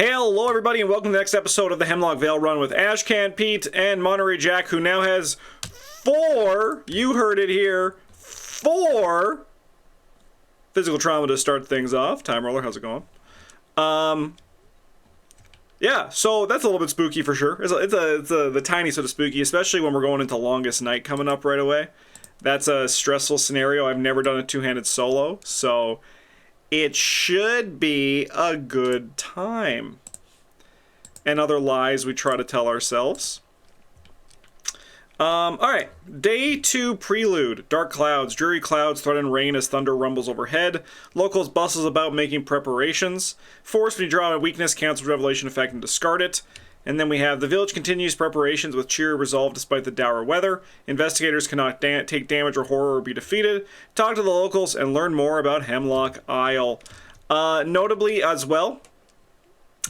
Hello everybody and welcome to the next episode of the Hemlock Vale run with Ashcan, Pete, and Monterey Jack, who now has 4, you heard it here, 4 physical trauma to start things off. Time Roller, how's it going? Yeah, so that's a little bit spooky for sure. It's the tiny sort of spooky, especially when we're going into Longest Night coming up right away. That's a stressful scenario. I've never done a two-handed solo, so it should be a good time. And other lies we try to tell ourselves. Alright. Day 2 prelude. Dark clouds. Dreary clouds threaten rain as thunder rumbles overhead. Locals bustles about making preparations. Force when you draw a weakness, cancels revelation effect and discard it. And then we have the village continues preparations with cheer resolve despite the dour weather. Investigators cannot take damage or horror or be defeated. Talk to the locals and learn more about Hemlock Isle. Notably as well.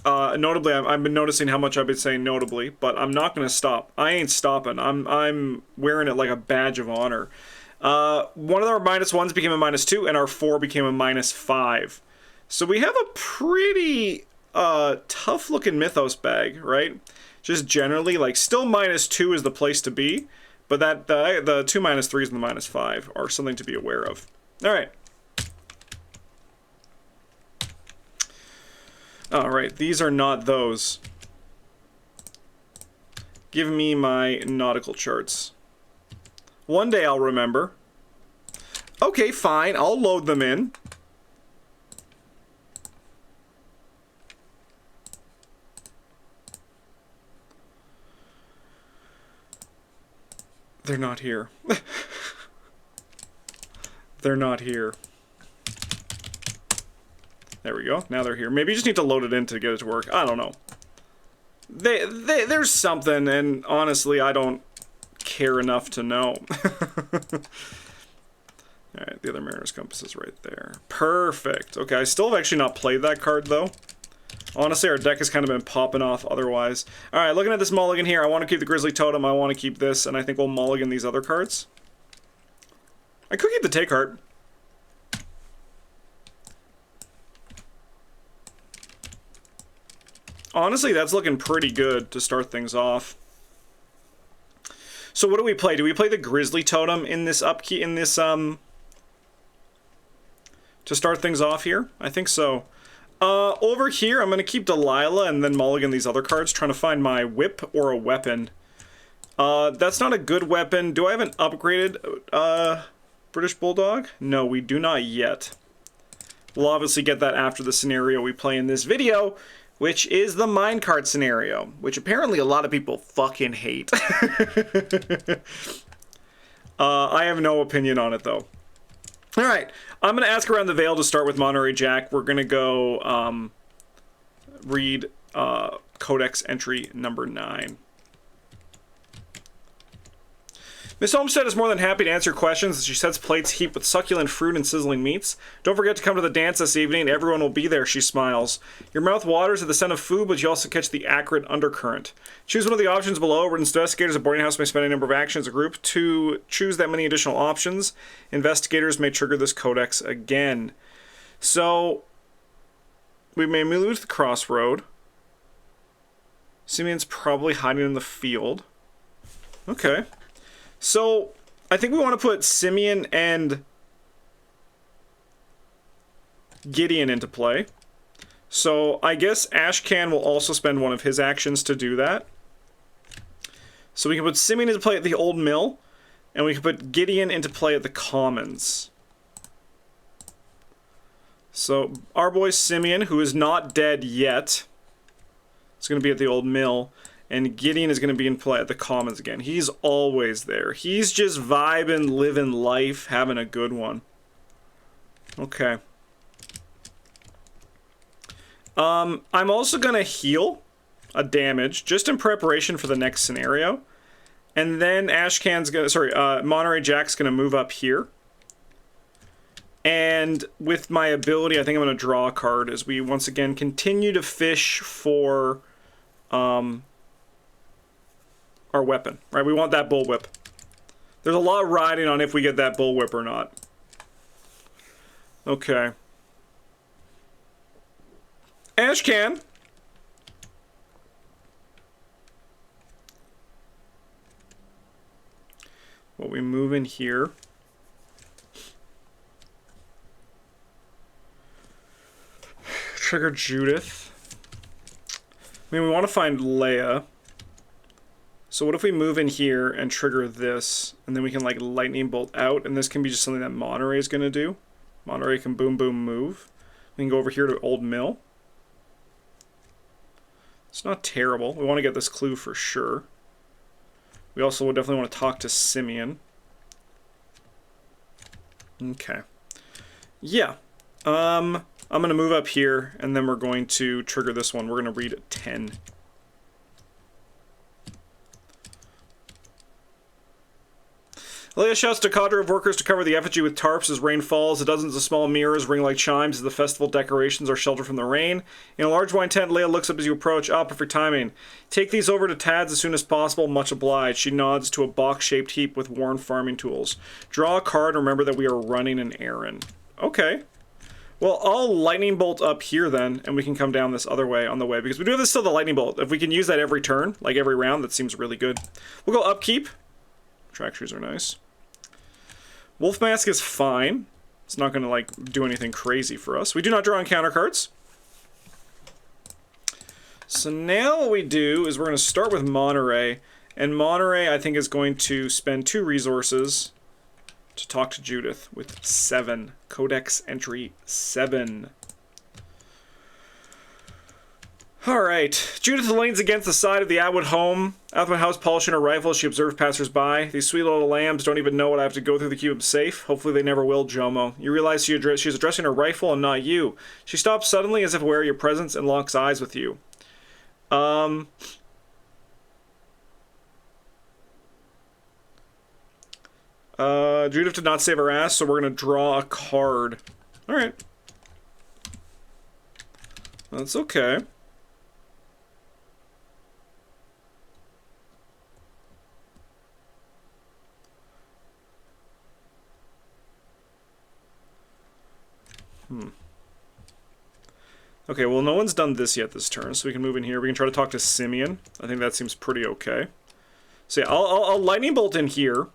Notably, I've been noticing how much I've been saying notably, but I'm not going to stop. I ain't stopping. I'm wearing it like a badge of honor. One of our -1s became a -2, and our 4 became a -5. So we have a pretty tough-looking Mythos bag, right? Just generally, like, still -2 is the place to be, but that the 2 -3s and the -5 are something to be aware of. All right. Alright, these are not those. Give me my nautical charts. One day I'll remember. Okay, fine, I'll load them in. They're not here. They're not here. There we go. Now they're here. Maybe you just need to load it in to get it to work. I don't know. There's something, and honestly, I don't care enough to know. Alright, the other Mariner's Compass is right there. Perfect. Okay, I still have actually not played that card, though. Honestly, our deck has kind of been popping off otherwise. Alright, looking at this mulligan here, I want to keep the Grizzly Totem, I want to keep this, and I think we'll mulligan these other cards. I could keep the Take Heart. Honestly, that's looking pretty good to start things off. So what do we play? Do we play the Grizzly Totem in this upkeep, in this, to start things off here? I think so. Over here, I'm going to keep Delilah and then mulligan these other cards, trying to find my whip or a weapon. That's not a good weapon. Do I have an upgraded, British Bulldog? No, we do not yet. We'll obviously get that after the scenario we play in this video, which is the minecart scenario, which apparently a lot of people fucking hate. I have no opinion on it, though. Alright, I'm going to ask around the Vale to start with Monterey Jack. We're going to go read Codex entry number 9. Miss Olmsted is more than happy to answer questions as she sets plates heaped with succulent fruit and sizzling meats. Don't forget to come to the dance this evening. Everyone will be there, she smiles. Your mouth waters at the scent of food, but you also catch the acrid undercurrent. Choose one of the options below. Investigators at boarding house may spend a number of actions as a group. To choose that many additional options, investigators may trigger this codex again. So, we may move to the crossroad. Simeon's probably hiding in the field. Okay. So, I think we want to put Simeon and Gideon into play. So, I guess Ashcan will also spend one of his actions to do that. So we can put Simeon into play at the Old Mill, and we can put Gideon into play at the Commons. So, our boy Simeon, who is not dead yet, is going to be at the Old Mill. And Gideon is going to be in play at the Commons again. He's always there. He's just vibing, living life, having a good one. Okay. I'm also going to heal a damage, just in preparation for the next scenario. And then Ashcan's going to, Monterey Jack's going to move up here. And with my ability, I think I'm going to draw a card as we once again continue to fish for, our weapon, right? We want that bullwhip. There's a lot riding on if we get that bullwhip or not. Okay. Ashcan, move in here. Trigger Judith. I mean, we want to find Leia. So what if we move in here and trigger this, and then we can, like, lightning bolt out, and this can be just something that Monterey is going to do. Monterey can boom, boom, move. We can go over here to Old Mill. It's not terrible. We want to get this clue for sure. We also would definitely want to talk to Simeon. Okay. Yeah. I'm going to move up here, and then we're going to trigger this one. We're going to read 10. Leia shouts to cadre of workers to cover the effigy with tarps as rain falls. The dozens of small mirrors ring like chimes as the festival decorations are sheltered from the rain. In a large wine tent, Leia looks up as you approach. Ah, perfect timing. Take these over to Tad's as soon as possible. Much obliged. She nods to a box-shaped heap with worn farming tools. Draw a card and remember that we are running an errand. Okay. Well, I'll lightning bolt up here then, and we can come down this other way on the way, because we do have this still the lightning bolt. If we can use that every turn, like every round, that seems really good. We'll go upkeep. Track shoes are nice. Wolf Mask is fine. It's not going to, like, do anything crazy for us. We do not draw encounter cards. So now what we do is we're going to start with Monterey, and Monterey, I think, is going to spend 2 resources to talk to Judith with 7. Codex entry 7. Alright. Judith leans against the side of the Atwood home. Atwood house polishing her rifle as she observes passers-by. These sweet little lambs don't even know what I have to go through to keep them safe. Hopefully they never will, Jomo. You realize she's addressing her rifle and not you. She stops suddenly as if aware of your presence and locks eyes with you. Judith did not save her ass, so we're going to draw a card. Alright. That's okay. Okay, well, no one's done this yet this turn, so we can move in here. We can try to talk to Simeon. I think that seems pretty okay. So yeah, I'll lightning bolt in here.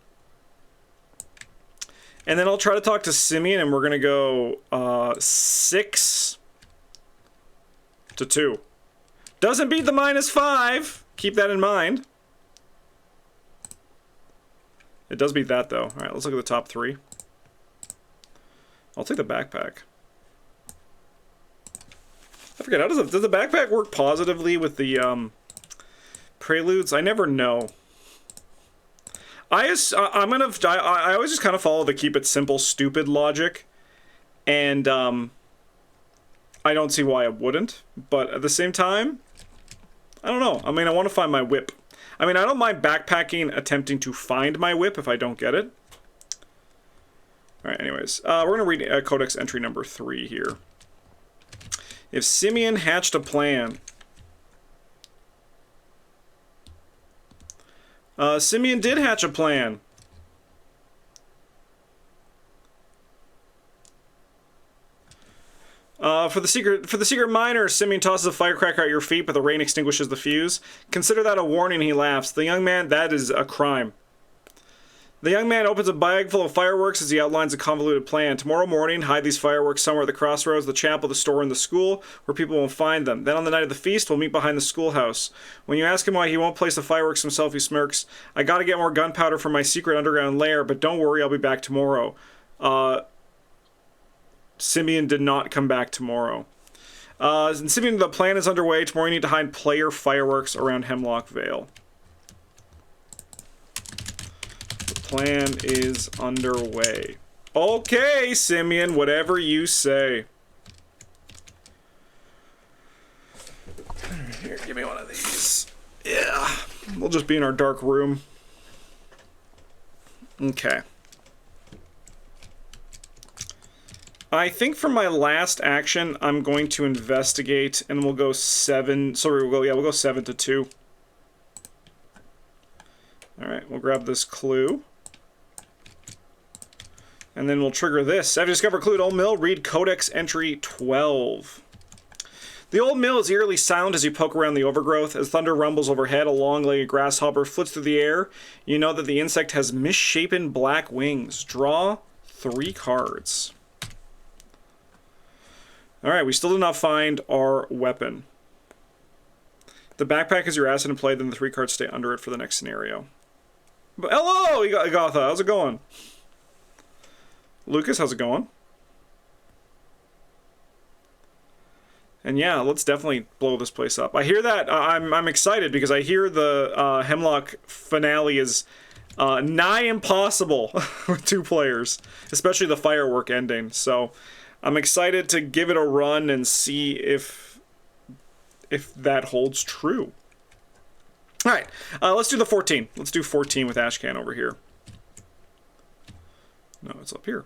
And then I'll try to talk to Simeon, and we're going to go 6 to 2. Doesn't beat the -5. Keep that in mind. It does beat that, though. All right, let's look at the top 3. I'll take the backpack. I forget, how does the backpack work positively with the preludes? I never know. I always just kind of follow the keep it simple, stupid logic, and I don't see why I wouldn't. But at the same time, I don't know. I mean, I want to find my whip. I mean, I don't mind backpacking, attempting to find my whip if I don't get it. All right. Anyways, we're gonna read Codex entry number 3 here. If Simeon hatched a plan. Simeon did hatch a plan. For the secret miner, Simeon tosses a firecracker at your feet, but the rain extinguishes the fuse. Consider that a warning, he laughs. The young man, that is a crime. The young man opens a bag full of fireworks as he outlines a convoluted plan. Tomorrow morning, hide these fireworks somewhere at the crossroads, the chapel, the store, and the school, where people won't find them. Then on the night of the feast, we'll meet behind the schoolhouse. When you ask him why he won't place the fireworks himself, he smirks. I gotta get more gunpowder for my secret underground lair, but don't worry, I'll be back tomorrow. Simeon did not come back tomorrow. And Simeon, the plan is underway. Tomorrow you need to hide player fireworks around Hemlock Vale. Plan is underway. Okay, Simeon, whatever you say. Here, give me one of these. Yeah, we'll just be in our dark room. Okay. I think for my last action, I'm going to investigate, and we'll go 7. Sorry, we'll go 7 to 2. All right, we'll grab this clue. And then we'll trigger this. After discover clue at Old Mill, read Codex entry 12. The old mill is eerily silent as you poke around the overgrowth. As thunder rumbles overhead, a long-legged grasshopper flits through the air. You know that the insect has misshapen black wings. Draw 3 cards. Alright, we still did not find our weapon. The backpack is your asset in play, then the 3 cards stay under it for the next scenario. But hello, Agatha. How's it going? Lucas, how's it going? And yeah, let's definitely blow this place up. I hear that. I'm excited because I hear the Hemlock finale is nigh impossible with 2 players, especially the firework ending. So I'm excited to give it a run and see if that holds true. All right, let's do the 14. Let's do 14 with Ashcan over here. No, it's up here.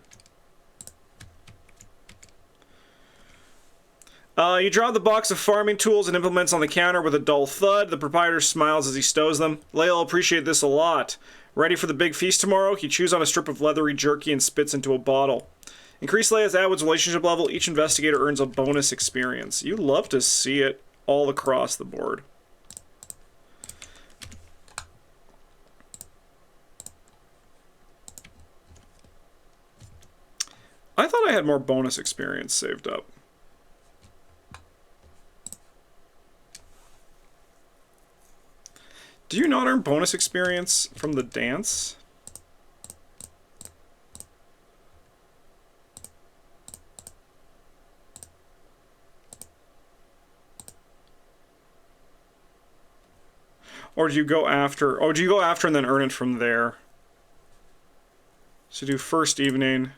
You draw the box of farming tools and implements on the counter with a dull thud. The proprietor smiles as he stows them. Leia will appreciate this a lot. Ready for the big feast tomorrow? He chews on a strip of leathery jerky and spits into a bottle. Increase Leia's Atwood's relationship level. Each investigator earns a bonus experience. You love to see it all across the board. I thought I had more bonus experience saved up. Do you not earn bonus experience from the dance? Or do you go after... Oh, do you go after and then earn it from there? So do first evening.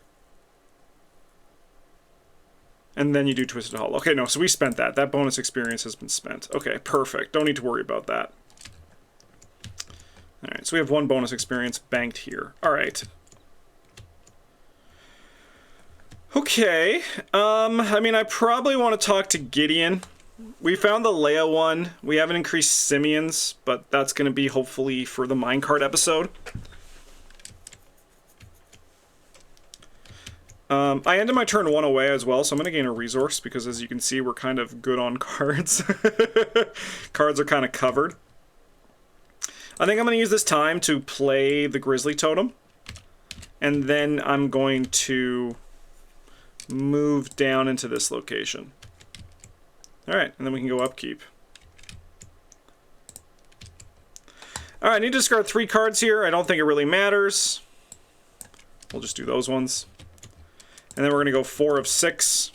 And then you do Twisted Hollow. Okay, no, so we spent that. That bonus experience has been spent. Okay, perfect. Don't need to worry about that. Alright, so we have 1 bonus experience banked here. Alright. Okay. I mean, I probably want to talk to Gideon. We found the Leia one. We haven't increased Simeon's, but that's going to be hopefully for the minecart episode. I ended my turn 1 away as well, so I'm going to gain a resource because as you can see, we're kind of good on cards. Cards are kind of covered. I think I'm going to use this time to play the Grizzly Totem. And then I'm going to move down into this location. Alright, and then we can go upkeep. Alright, I need to discard 3 cards here. I don't think it really matters. We'll just do those ones. And then we're going to go 4 of 6.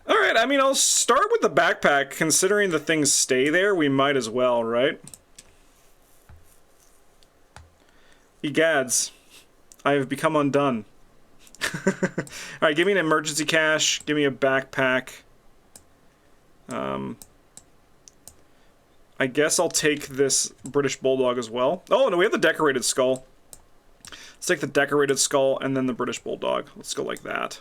Alright, I mean, I'll start with the backpack. Considering the things stay there, we might as well, right? Egads. I have become undone. Alright, give me an emergency cache. Give me a backpack. I guess I'll take this British Bulldog as well. Oh, no, we have the decorated skull. Let's take the decorated skull and then the British Bulldog. Let's go like that.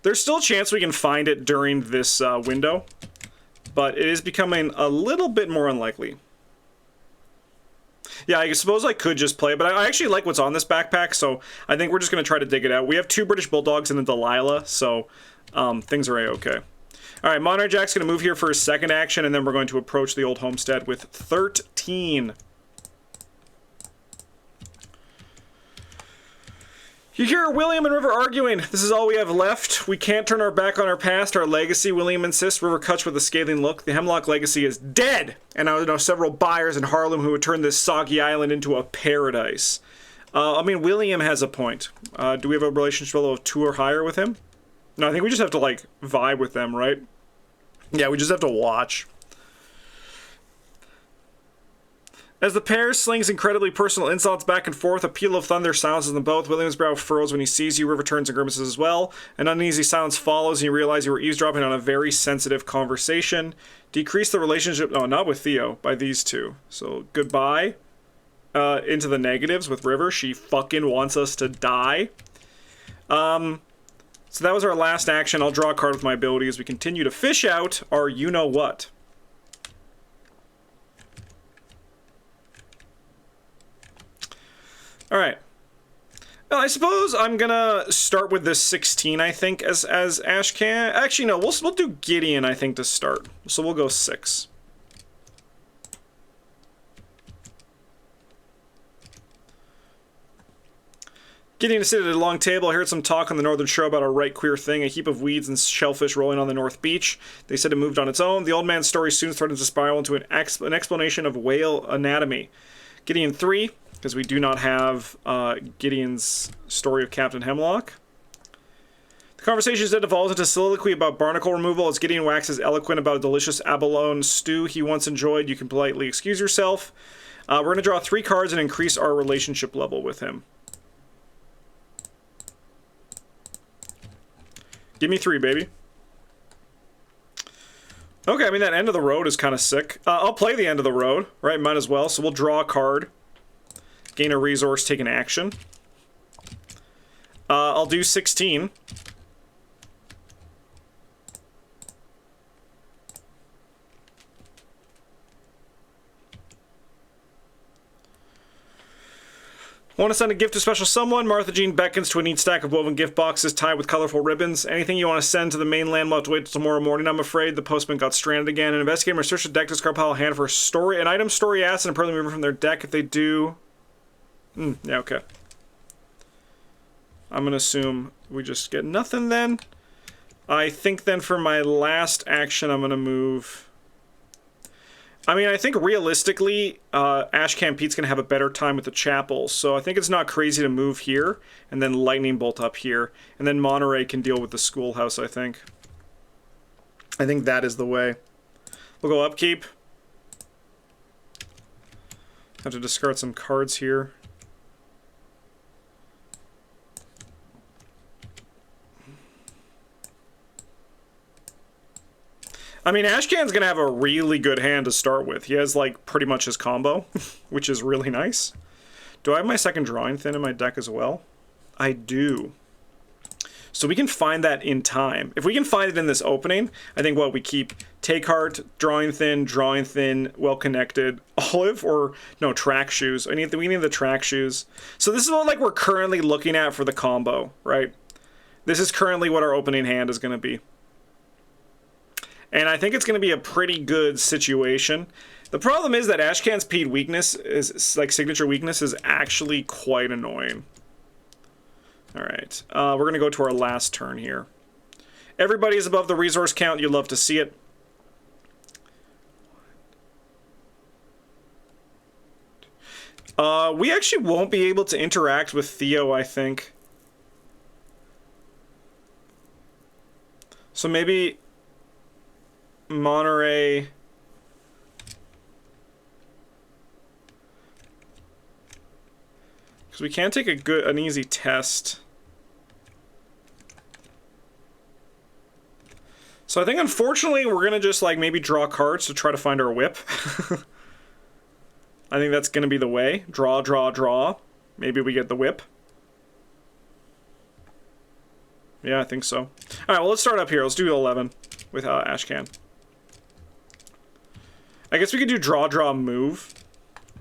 There's still a chance we can find it during this window, but it is becoming a little bit more unlikely. Yeah, I suppose I could just play, but I actually like what's on this backpack, so I think we're just going to try to dig it out. We have 2 British Bulldogs and a Delilah, so things are a-okay. Alright, Monterey Jack's going to move here for his second action, and then we're going to approach the old homestead with 13. You hear William and River arguing. This is all we have left. We can't turn our back on our past, our legacy, William insists. River cuts with a scathing look. The Hemlock legacy is dead! And I know several buyers in Harlem who would turn this soggy island into a paradise. I mean, William has a point. Do we have a relationship level of 2 or higher with him? No, I think we just have to, like, vibe with them, right? Yeah, we just have to watch. As the pair slings incredibly personal insults back and forth, a peal of thunder silences them both. William's brow furrows when he sees you. River turns and grimaces as well. An uneasy silence follows, and you realize you were eavesdropping on a very sensitive conversation. Decrease the relationship... Oh, not with Theo. By these 2. So, goodbye. Into the negatives with River. She fucking wants us to die. So that was our last action. I'll draw a card with my ability as we continue to fish out our you-know-what. Alright. Well, I suppose I'm gonna start with this 16, I think, as Ashcan. Actually, no, we'll do Gideon, I think, to start. So we'll go 6. Gideon is sitting at a long table. I heard some talk on the northern shore about a right queer thing, a heap of weeds and shellfish rolling on the north beach. They said it moved on its own. The old man's story soon started to spiral into an explanation of whale anatomy. Gideon 3, because we do not have Gideon's story of Captain Hemlock. The conversation then evolves into soliloquy about barnacle removal as Gideon waxes eloquent about a delicious abalone stew he once enjoyed. You can politely excuse yourself. We're going to draw 3 cards and increase our relationship level with him. Give me 3, baby. Okay, I mean, that end of the road is kind of sick. I'll play the end of the road, right? Might as well. So we'll draw a card. Gain a resource, take an action. I'll do 16. Want to send a gift to special someone? Martha Jean beckons to a neat stack of woven gift boxes tied with colorful ribbons. Anything you want to send to the mainland will have to wait till tomorrow morning, I'm afraid. The postman got stranded again. An investigator must search the deck discard pile of hand for an item story asset and permanently remove from their deck if they do. Yeah, okay. I'm going to assume we just get nothing then. I think then for my last action, I'm going to move... I mean, I think realistically, Ashcan Pete's going to have a better time with the chapel, so I think it's not crazy to move here, and then Lightning Bolt up here, and then Monterey can deal with the schoolhouse, I think. I think that is the way. We'll go upkeep. Have to discard some cards here. I mean, Ashcan's going to have a really good hand to start with. He has, like, pretty much his combo, which is really nice. Do I have my second Drawing Thin in my deck as well? I do. So we can find that in time. If we can find it in this opening, I think what we keep Take Heart, Drawing Thin, Well Connected, Olive, or no, Track Shoes. We need the Track Shoes. So this is what, like, we're currently looking at for the combo, right? This is currently what our opening hand is going to be. And I think it's going to be a pretty good situation. The problem is that Ashcan's Pete weakness is, like, signature weakness is actually quite annoying. Alright, we're going to go to our last turn here. Everybody is above the resource count. You'd love to see it. We actually won't be able to interact with Theo, I think. So maybe... Monterey. Because we can't take an easy test. So I think unfortunately we're gonna just like maybe draw cards to try to find our whip. I think that's gonna be the way. Draw, draw, draw. Maybe we get the whip. Yeah, I think so. Alright, well let's start up here. Let's do 11 with Ashcan. I guess we could do draw, draw, move.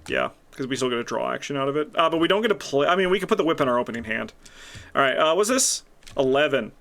Yeah, because we still get a draw action out of it. But we don't get a play. I mean, we could put the whip in our opening hand. All right, what's this? 11.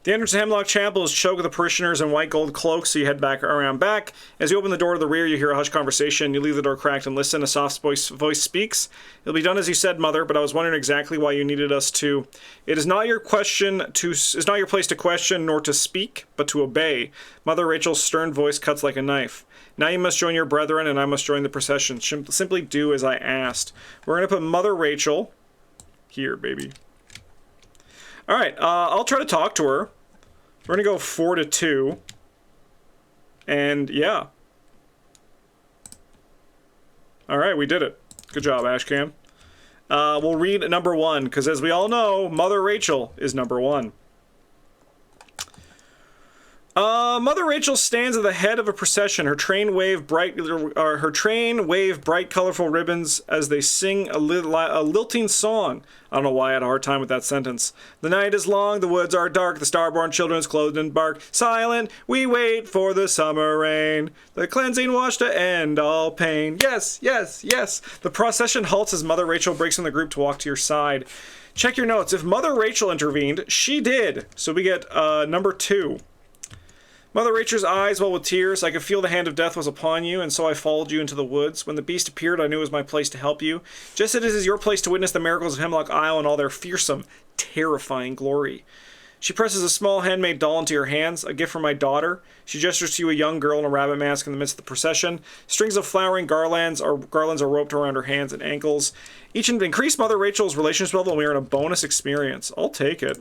The entrance to Hemlock Chapel is choked with the parishioners in white gold cloaks, so you head back around back. As you open the door to the rear, you hear a hushed conversation. You leave the door cracked and listen. A soft voice speaks. It'll be done as you said, Mother, but I was wondering exactly why you needed us to. It is not your place to question nor to speak, but to obey. Mother Rachel's stern voice cuts like a knife. Now you must join your brethren, and I must join the procession. Simply do as I asked. We're going to put Mother Rachel here, baby. All right, I'll try to talk to her. We're going to go 4-2. And, yeah. All right, we did it. Good job, Ashcan. We'll read number 1, because as we all know, Mother Rachel is number 1. Mother Rachel stands at the head of a procession. Her train wave bright, colorful ribbons as they sing a lilting song. I don't know why I had a hard time with that sentence. The night is long, the woods are dark, the star-born children's clothed in bark. Silent, we wait for the summer rain, the cleansing wash to end all pain. Yes, yes, yes. The procession halts as Mother Rachel breaks from the group to walk to your side. Check your notes. If Mother Rachel intervened, she did. So we get number 2. Mother Rachel's eyes well with tears. I could feel the hand of death was upon you, and so I followed you into the woods. When the beast appeared, I knew it was my place to help you. Just as it is your place to witness the miracles of Hemlock Isle and all their fearsome, terrifying glory. She presses a small handmade doll into your hands, a gift from my daughter. She gestures to you, a young girl in a rabbit mask in the midst of the procession. Strings of flowering garlands are roped around her hands and ankles. Each increased Mother Rachel's relationship level, and we are in a bonus experience. I'll take it.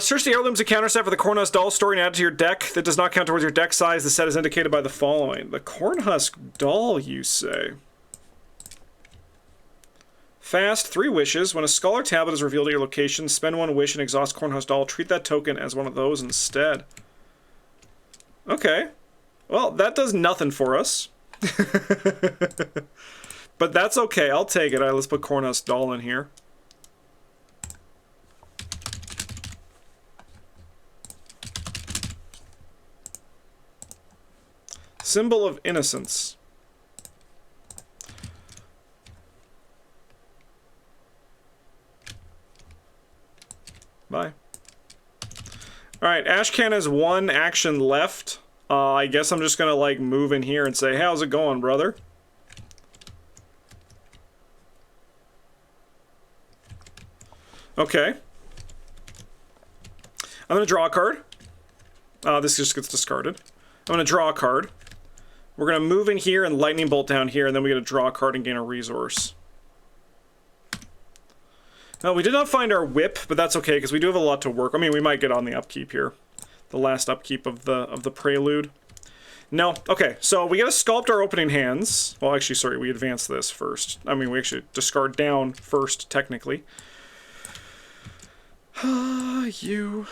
Search the heirlooms encounter set for the Cornhusk doll story and add it to your deck. That does not count towards your deck size. The set is indicated by the following. The Cornhusk doll, you say? Fast, 3 wishes. When a scholar tablet is revealed at your location, spend 1 wish and exhaust Cornhusk doll. Treat that token as one of those instead. Okay. Well, that does nothing for us. But that's okay. I'll take it. All right, let's put Cornhusk doll in here. Symbol of innocence. Bye. Alright, Ashcan has 1 action left. I guess I'm just gonna, like, move in here and say, how's it going, brother? Okay. I'm gonna draw a card. This just gets discarded. I'm gonna draw a card. We're going to move in here and lightning bolt down here, and then we're going to draw a card and gain a resource. Now, we did not find our whip, but that's okay, because we do have a lot to work. I mean, we might get on the upkeep here. The last upkeep of the prelude. No. Okay, so we got to sculpt our opening hands. Well, actually, sorry, we advance this first. I mean, we actually discard down first, technically. You.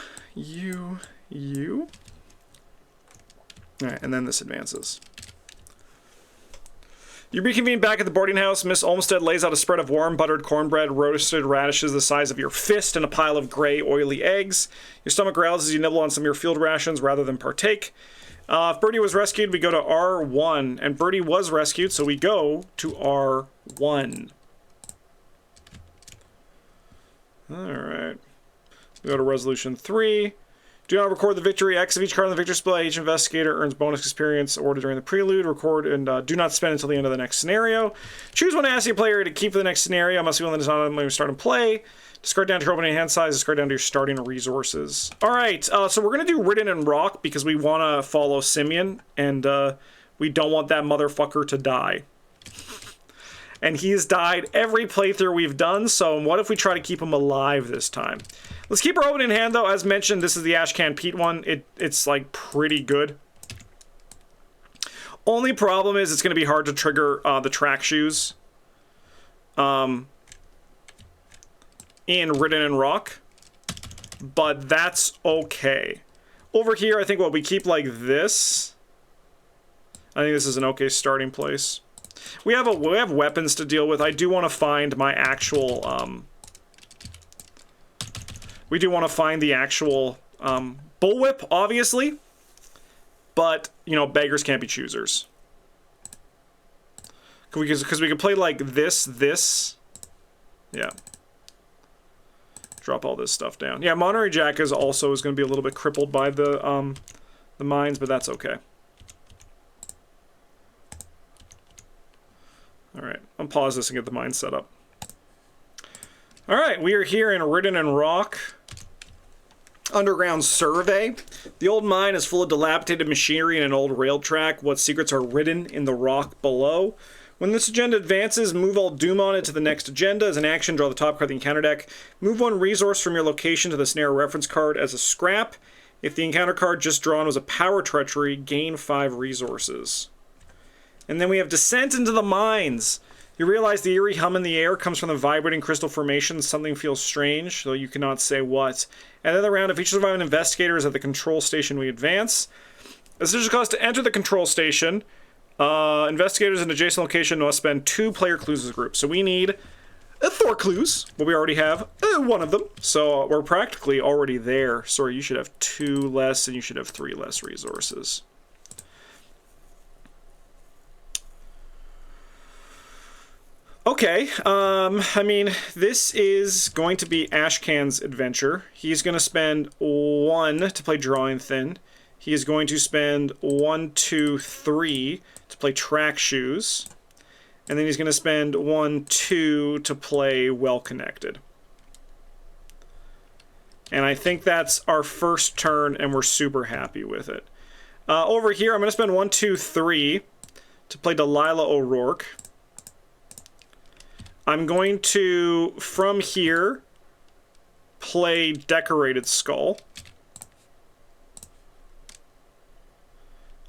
Alright, and then this advances. You reconvene back at the boarding house. Miss Olmsted lays out a spread of warm buttered cornbread, roasted radishes the size of your fist, and a pile of gray, oily eggs. Your stomach growls as you nibble on some of your field rations rather than partake. If Birdie was rescued, we go to R1. And Birdie was rescued, so we go to R1. Alright. We go to Resolution 3. Do not record the victory. X of each card on the victory display. Each investigator earns bonus experience awarded during the prelude. Record and do not spend until the end of the next scenario. Choose one ASCII player to keep for the next scenario. Must be one that is not when you start and play. Discard down to your opening hand size. Discard down to your starting resources. Alright, so we're going to do Ridden and Rock because we want to follow Simeon. And we don't want that motherfucker to die. And he's died every playthrough we've done, so what if we try to keep him alive this time? Let's keep our opening hand, though. As mentioned, this is the Ashcan Pete one. It's like, pretty good. Only problem is it's going to be hard to trigger the track shoes in Ridden and Rock. But that's okay. Over here, I think what we keep like this. I think this is an okay starting place. We have weapons to deal with. I do want to find my actual we do want to find the actual bullwhip, obviously. But, you know, beggars can't be choosers. Because we can play like this. Yeah. Drop all this stuff down. Yeah, Monterey Jack is going to be a little bit crippled by the mines, but that's okay. Alright, I'll pause this and get the mine set up. Alright, we are here in Ridden and Rock. Underground survey. The old mine is full of dilapidated machinery and an old rail track. What secrets are hidden in the rock below? When this agenda advances, move all doom on it to the next agenda. As an action, draw the top card of the encounter deck. Move 1 resource from your location to the snare reference card as a scrap. If the encounter card just drawn was a power treachery, gain 5 resources. And then we have Descent into the Mines. You realize the eerie hum in the air comes from the vibrating crystal formation. Something feels strange, though you cannot say what. At the end of the round, if each surviving investigator is at the control station, we advance. Decision cost to enter the control station. Investigators in adjacent location must spend 2 player clues as a group. So we need 4 clues, but we already have 1 of them. So we're practically already there. Sorry, you should have 2 less, and you should have 3 less resources. Okay, I mean, this is going to be Ashcan's adventure. He's going to spend 1 to play Drawing Thin. He is going to spend 1, 2, 3 to play Track Shoes. And then he's going to spend 1, 2 to play Well Connected. And I think that's our first turn, and we're super happy with it. Over here, I'm going to spend 1, 2, 3 to play Delilah O'Rourke. I'm going to, from here, play Decorated Skull.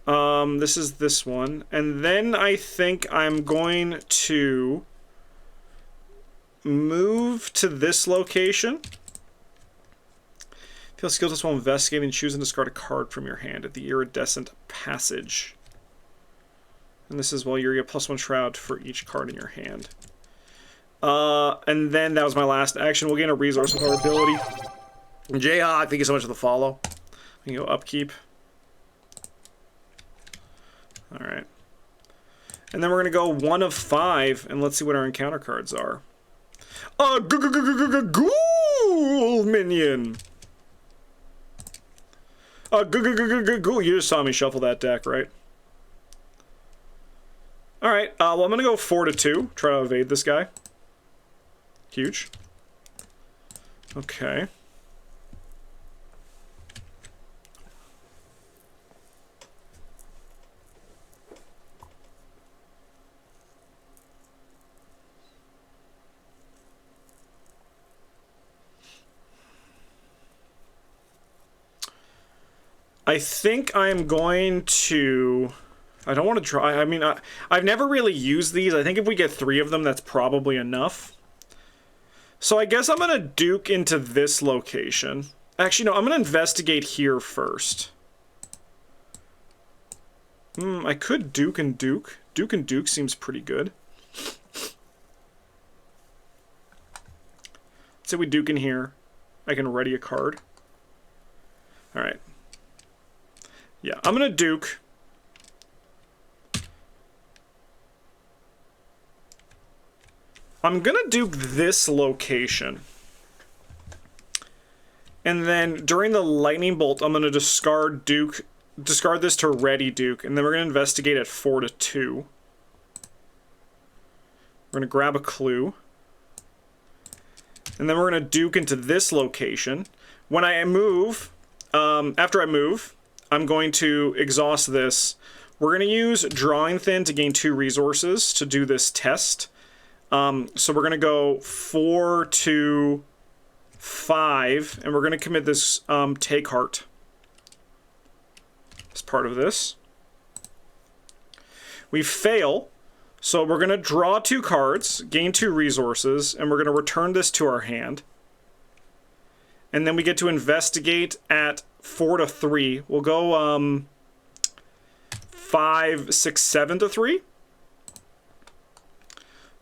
This is this one. And then I think I'm going to move to this location. Feel skills while investigating. Choose and discard a card from your hand at the Iridescent Passage. And this is while you get +1 shroud for each card in your hand. And then that was my last action. We'll gain a resource with our ability. Jayhawk, thank you so much for the follow. We can go upkeep. Alright. And then we're going to go 1 of 5, and let's see what our encounter cards are. Ghoul minion! Ghoul. You just saw me shuffle that deck, right? Alright, well, I'm going to go 4 to 2. Try to evade this guy. Huge. Okay. I think I'm going to... I don't want to try... I mean, I've never really used these. I think if we get 3 of them, that's probably enough. So I guess I'm going to Duke into this location. Actually, no, I'm going to investigate here first. I could Duke and Duke. Duke and Duke seems pretty good. Let's say we Duke in here. I can ready a card. Alright. Yeah, I'm going to Duke. I'm going to Duke this location. And then during the Lightning Bolt, I'm going to discard this to ready Duke. And then we're going to investigate at 4 to 2. We're going to grab a clue. And then we're going to Duke into this location. When I move, after I move, I'm going to exhaust this. We're going to use Drawing Thin to gain 2 resources to do this test. So we're going to go 4 to 5, and we're going to commit this Take Heart as part of this. We fail, so we're going to draw 2 cards, gain 2 resources, and we're going to return this to our hand. And then we get to investigate at 4 to 3. We'll go 5, 6, 7 to 3.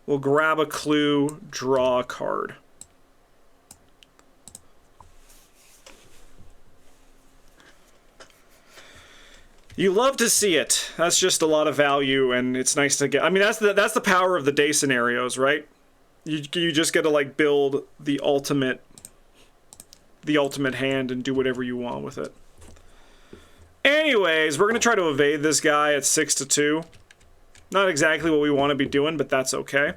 We'll grab a clue, draw a card. You love to see it. That's just a lot of value, and it's nice to get. I mean, that's the power of the day scenarios, right? You just get to like build the ultimate hand and do whatever you want with it. Anyways, we're gonna try to evade this guy at 6 to 2. Not exactly what we want to be doing, but that's okay.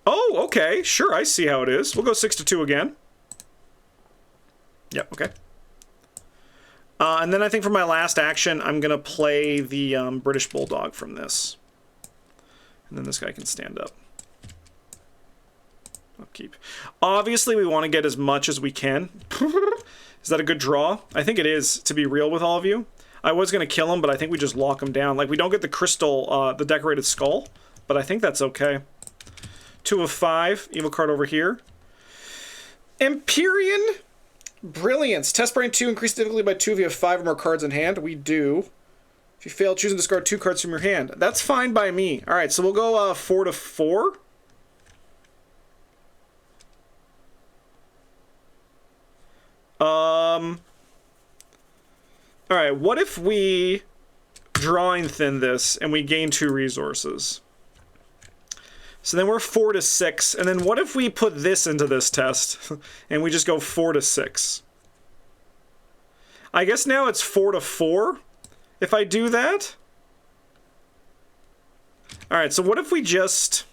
Oh, okay. Sure, I see how it is. We'll go 6 to 2 again. Yep, okay. And then I think for my last action, I'm going to play the British Bulldog from this. And then this guy can stand up. Upkeep. Obviously, we want to get as much as we can. Is that a good draw? I think it is, to be real with all of you. I was going to kill him, but I think we just lock him down. Like, we don't get the crystal, the decorated skull, but I think that's okay. 2 of 5. Evil card over here. Empyrean Brilliance. Test brain 2, increase difficulty by 2 if you have 5 or more cards in hand. We do. If you fail, choose and discard 2 cards from your hand. That's fine by me. Alright, so we'll go 4 to 4. Alright, what if we drawing thin this and we gain 2 resources? So then we're 4 to 6, and then what if we put this into this test and we just go 4 to 6? I guess now it's 4 to 4 if I do that. Alright, so what if we just...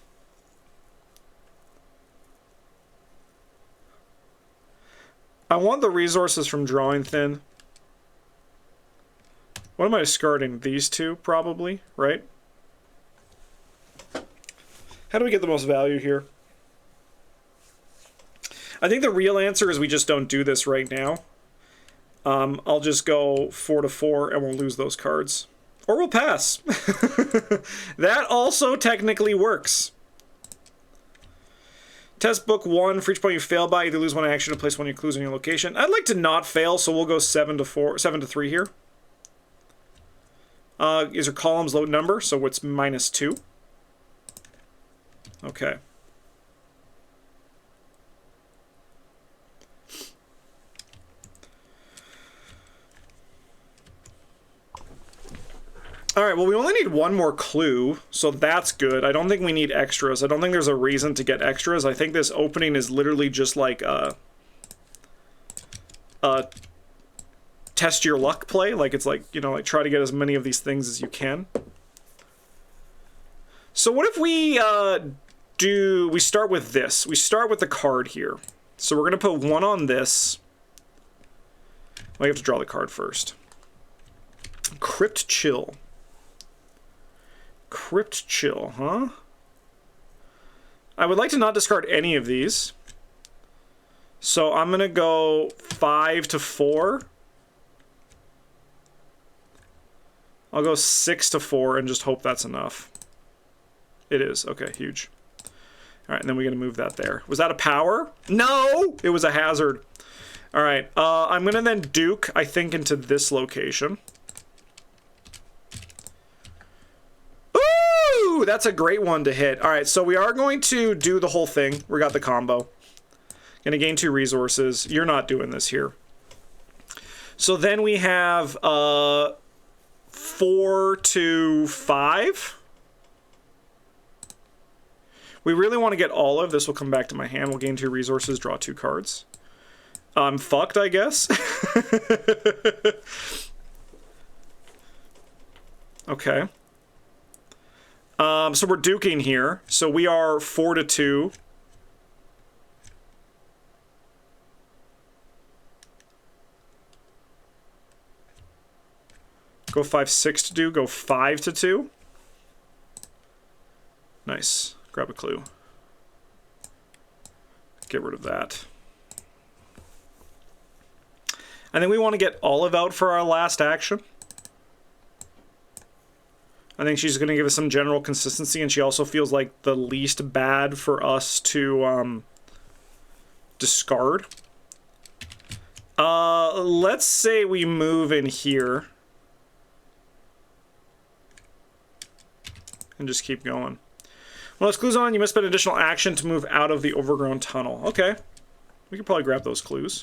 I want the resources from drawing thin. What am I discarding? These 2, probably, right? How do we get the most value here? I think the real answer is we just don't do this right now. I'll just go 4 to 4 and we'll lose those cards. Or we'll pass. That also technically works. Test book 1, for each point you fail by, either lose 1 action or place 1 of your clues on your location. I'd like to not fail, so we'll go 7 to 3 here. Is our columns low number, so it's -2. Okay. Alright, well we only need 1 more clue, so that's good. I don't think we need extras. I don't think there's a reason to get extras. I think this opening is literally just like a test your luck play. Like, it's like, you know, like try to get as many of these things as you can. So what if we we start with this. We start with the card here. So we're going to put 1 on this. Well, you have to draw the card first. Crypt Chill. Crypt Chill, huh? I would like to not discard any of these. So I'm going to go 5 to 4. I'll go 6 to 4 and just hope that's enough. It is. Okay, huge. Alright, and then we're going to move that there. Was that a power? No! It was a hazard. Alright, I'm going to then Duke, I think, into this location. Ooh! That's a great one to hit. Alright, so we are going to do the whole thing. We got the combo. Gonna gain 2 resources. You're not doing this here. So then we have 4 to 5. We really want to get olive. This will come back to my hand. We'll gain 2 resources, draw 2 cards. I'm fucked, I guess. Okay. So we're duking here. So we are 4 to 2. Go 5, 6 to do. Go 5 to 2. Nice. Grab a clue. Get rid of that. I think we want to get Olive out for our last action. I think she's going to give us some general consistency, and she also feels like the least bad for us to discard. Let's say we move in here. And just keep going. Well, as clues on, you must spend additional action to move out of the overgrown tunnel. Okay. We could probably grab those clues.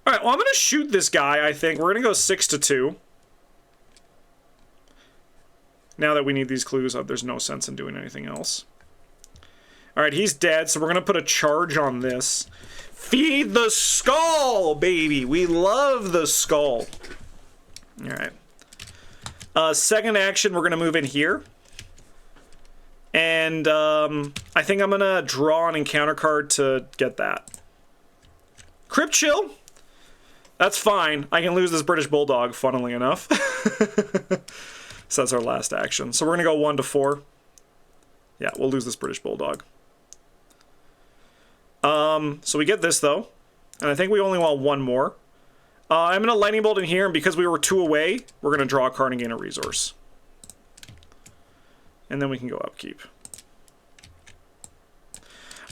Alright, well, I'm going to shoot this guy, I think. We're going to go 6 to 2. Now that we need these clues, there's no sense in doing anything else. Alright, he's dead, so we're going to put a charge on this. Feed the skull, baby! We love the skull. Alright. Second action, we're going to move in here. And I think I'm going to draw an encounter card to get that. Crypt Chill. That's fine. I can lose this British Bulldog, funnily enough. So that's our last action. So we're going to go 1 to 4. Yeah, we'll lose this British Bulldog. So we get this, though. And I think we only want 1 more. I'm going to lightning bolt in here, and because we were 2 away, we're going to draw a card and gain a resource. And then we can go upkeep.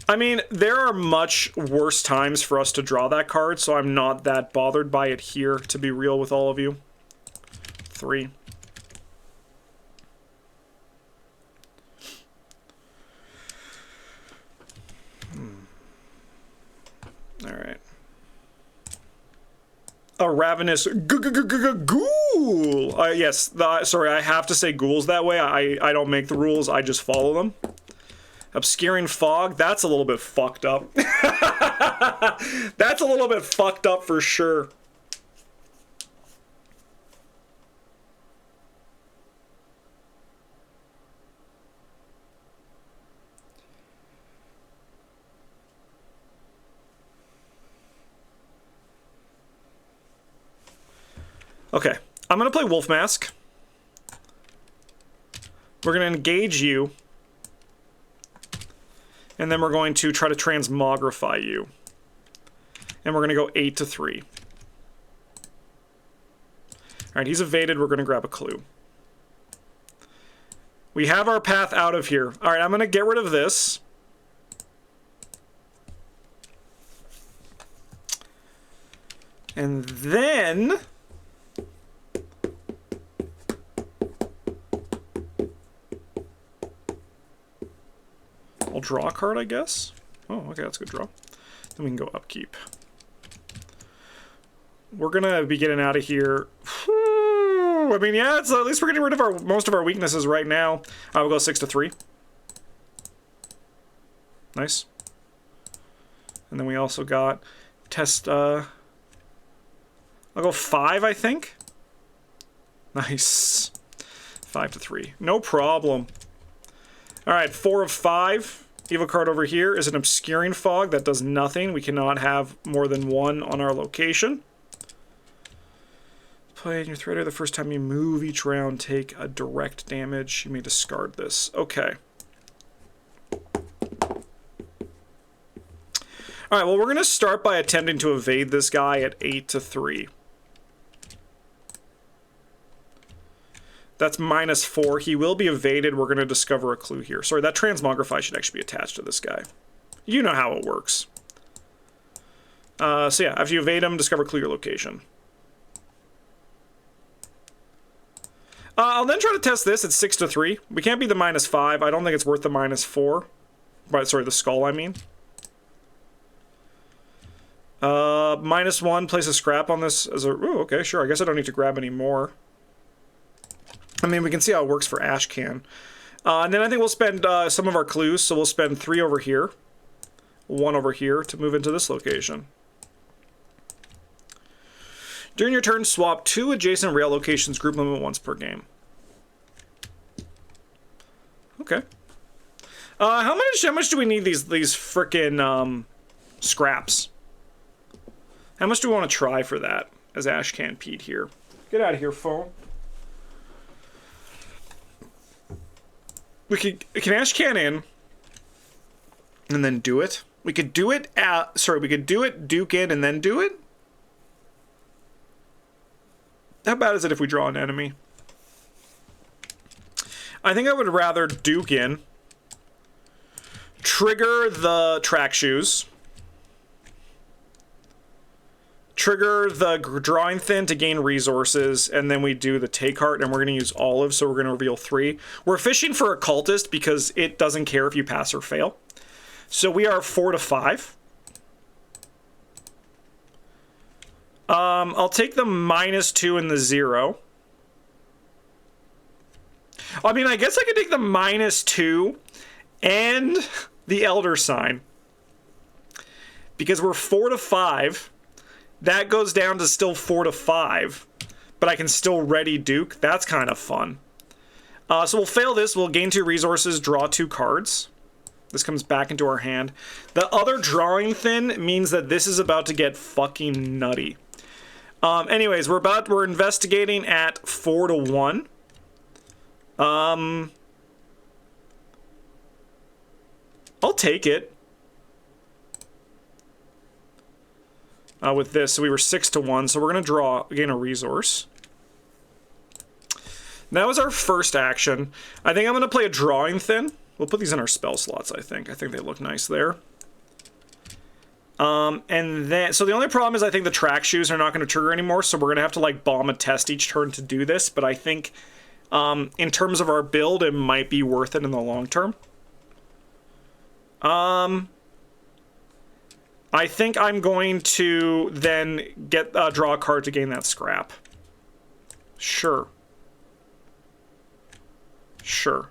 I mean, there are much worse times for us to draw that card, so I'm not that bothered by it here, to be real with all of you. 3. Alright. A ravenous ghoul! Yes, sorry, I have to say ghouls that way. I don't make the rules, I just follow them. Obscuring fog, that's a little bit fucked up. That's a little bit fucked up for sure. Okay, I'm gonna play Wolf Mask. We're gonna engage you. And then we're going to try to transmogrify you. And we're going to go 8 to 3. Alright, he's evaded. We're going to grab a clue. We have our path out of here. Alright, I'm going to get rid of this. And then... I'll draw a card, I guess. Oh, okay, that's a good draw. Then we can go upkeep. We're gonna be getting out of here. I mean, yeah, it's, at least we're getting rid of most of our weaknesses right now. I will go 6 to 3. Nice. And then we also got test. I'll go 5, I think. Nice. 5 to 3. No problem. Alright, 4 of 5. Evil card over here is an Obscuring Fog. That does nothing. We cannot have more than 1 on our location. Play in your threader the first time you move each round. Take a direct damage. You may discard this. Okay. Alright, well, we're going to start by attempting to evade this guy at 8 to 3. That's -4. He will be evaded. We're going to discover a clue here. Sorry, that Transmogrify should actually be attached to this guy. You know how it works. So yeah, after you evade him, discover clue your location. I'll then try to test this at 6 to 3. We can't be the -5. I don't think it's worth the -4. But, sorry, the skull, I mean. -1, place a scrap on this as a... Ooh, okay, sure. I guess I don't need to grab any more. I mean, we can see how it works for Ashcan. And then I think we'll spend some of our clues, so we'll spend 3 over here, 1 over here to move into this location. During your turn, swap 2 adjacent rail locations, group limit once per game. Okay. How much do we need these frickin' scraps? How much do we want to try for that as Ashcan Pete here? Get out of here, phone. We can Ashcan in and then do it. We could do it we could do it Duke in and then do it. How bad is it if we draw an enemy? I think I would rather Duke in, trigger the track shoes, trigger the drawing thin to gain resources, and then we do the take heart, and we're going to use olive, so we're going to reveal 3. We're fishing for occultist because it doesn't care if you pass or fail. So we are 4 to 5. I'll take the -2 and the 0. I mean, I guess I could take the -2 and the Elder Sign. Because we're 4 to 5. That goes down to still 4 to 5. But I can still ready Duke. That's kind of fun. So we'll fail this. We'll gain 2 resources, draw 2 cards. This comes back into our hand. The other drawing thin means that this is about to get fucking nutty. Anyways, we're investigating at 4 to 1. I'll take it. with this. So we were 6-1. So we're going to draw, gain a resource. That was our first action. I think I'm going to play a Drawing Thin. We'll put these in our spell slots, I think. I think they look nice there. And then, so the only problem is I think the track shoes are not going to trigger anymore, so we're going to have to, like, bomb a test each turn to do this, but I think, in terms of our build, it might be worth it in the long term. I think I'm going to then draw a card to gain that scrap. Sure. Sure.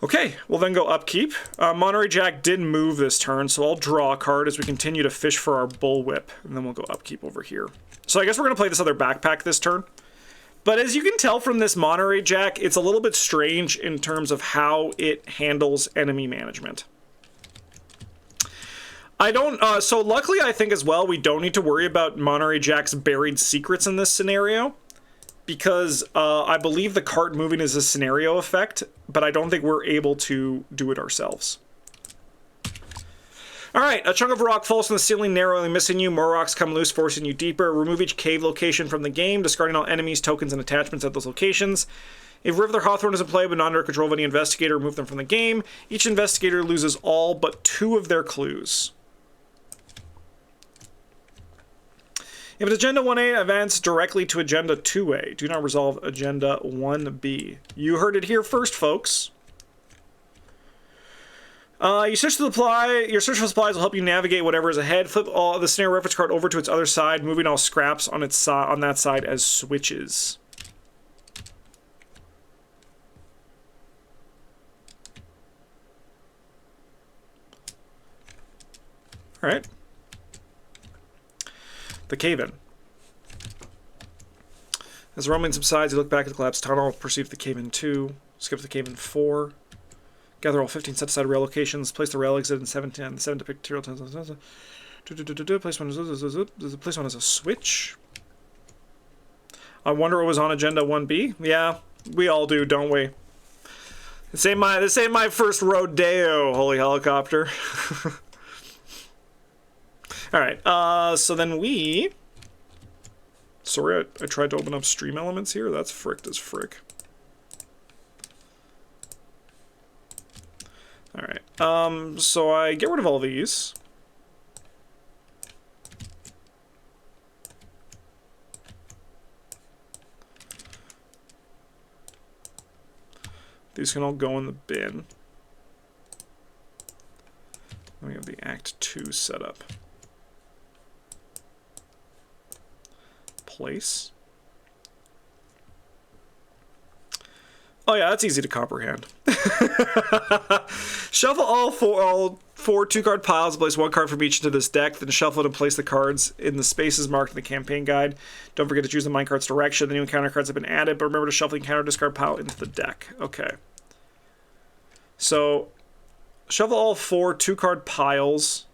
Okay, we'll then go upkeep. Monterey Jack did move this turn, so I'll draw a card as we continue to fish for our Bullwhip, and then we'll go upkeep over here. So I guess we're going to play this other backpack this turn. But as you can tell from this Monterey Jack, it's a little bit strange in terms of how it handles enemy management. So luckily I think as well, we don't need to worry about Monterey Jack's buried secrets in this scenario. Because I believe the cart moving is a scenario effect, but I don't think we're able to do it ourselves. Alright, a chunk of rock falls from the ceiling, narrowly missing you. More rocks come loose, forcing you deeper. Remove each cave location from the game, discarding all enemies, tokens, and attachments at those locations. If River Hawthorne is in play but not under control of any investigator, remove them from the game. Each investigator loses all but 2 of their clues. If it's Agenda 1A, advance directly to Agenda 2A. Do not resolve Agenda 1B. You heard it here first, folks. You search the supply. Your search for supplies will help you navigate whatever is ahead. Flip all the scenario reference card over to its other side, moving all scraps on its on that side as switches. All right. The cave-in. As the rumbling subsides, you look back at the collapsed tunnel, perceive the cave-in 2, skip the cave-in 4, gather all 15 set-aside rail locations, place the rail exit in 7 depict material tons. Place one as a switch. I wonder what was on Agenda 1B. Yeah, we all do, don't we? This ain't my first rodeo, Holy Helicopter. Alright, so then we... Sorry, I tried to open up stream elements here. That's fricked as frick. Alright, so I get rid of all these. These can all go in the bin. We have the Act 2 set up. Place. Oh yeah, that's easy to comprehend. Shuffle all four 2-card piles and place 1 card from each into this deck, then shuffle it and place the cards in the spaces marked in the campaign guide. Don't forget to choose the minecart's direction. The new encounter cards have been added, but remember to shuffle the encounter discard pile into the deck. Okay. So, shuffle all 4 2-card piles.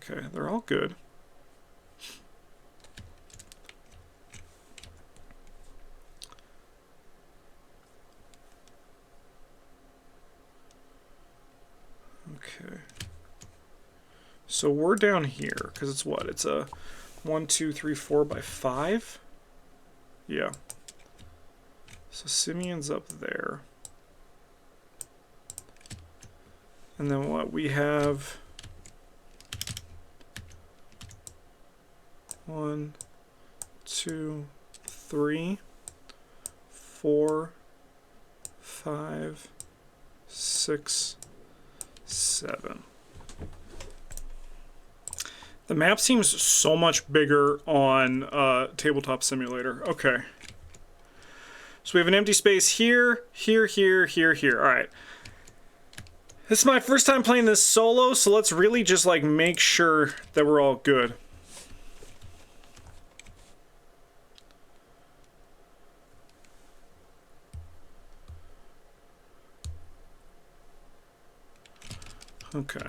Okay, they're all good. Okay. So we're down here, because it's what? It's a 1, 2, 3, 4 by 5? Yeah. So Simeon's up there. And then what? We have... 1, 2, 3, 4, 5, 6, 7. The map seems so much bigger on Tabletop Simulator. Okay. So we have an empty space here, here, here, here, here. All right. This is my first time playing this solo, so let's really just like make sure that we're all good. Okay.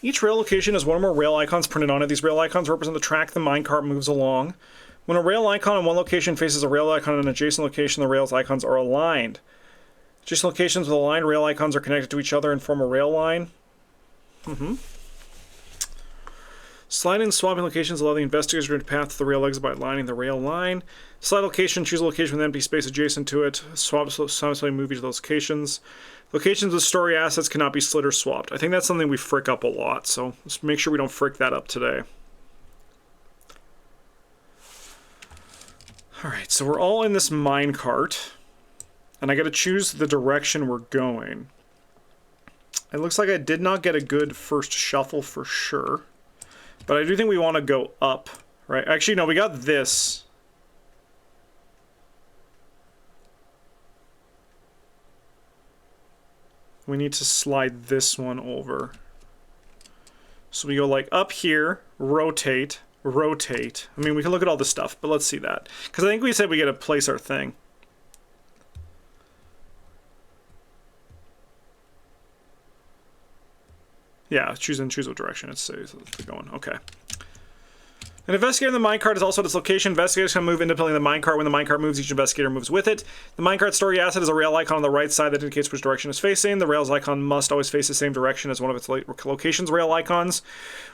Each rail location has one or more rail icons printed on it. These rail icons represent the track the minecart moves along. When a rail icon in one location faces a rail icon in an adjacent location, the rail's icons are aligned. Adjacent locations with aligned rail icons are connected to each other and form a rail line. Sliding and swapping locations allow the investigators to path to the rail exit by aligning the rail line. Slide location, choose a location with empty space adjacent to it. Swap, simultaneously move each of those locations. Locations with story assets cannot be slid or swapped. I think that's something we frick up a lot, so let's make sure we don't frick that up today. Alright, so we're all in this minecart, and I gotta choose the direction we're going. It looks like I did not get a good first shuffle for sure, but I do think we want to go up, right? Actually, no, we got this. We need to slide this one over. So we go like up here, rotate, rotate. I mean, we can look at all this stuff, but let's see that. Because I think we said we get to place our thing. Yeah, choose what direction it's going. Okay. An investigator in the minecart is also at its location. Investigators can move independently of the minecart. When the minecart moves, each investigator moves with it. The minecart story asset is a rail icon on the right side that indicates which direction it's facing. The rail's icon must always face the same direction as one of its location's rail icons.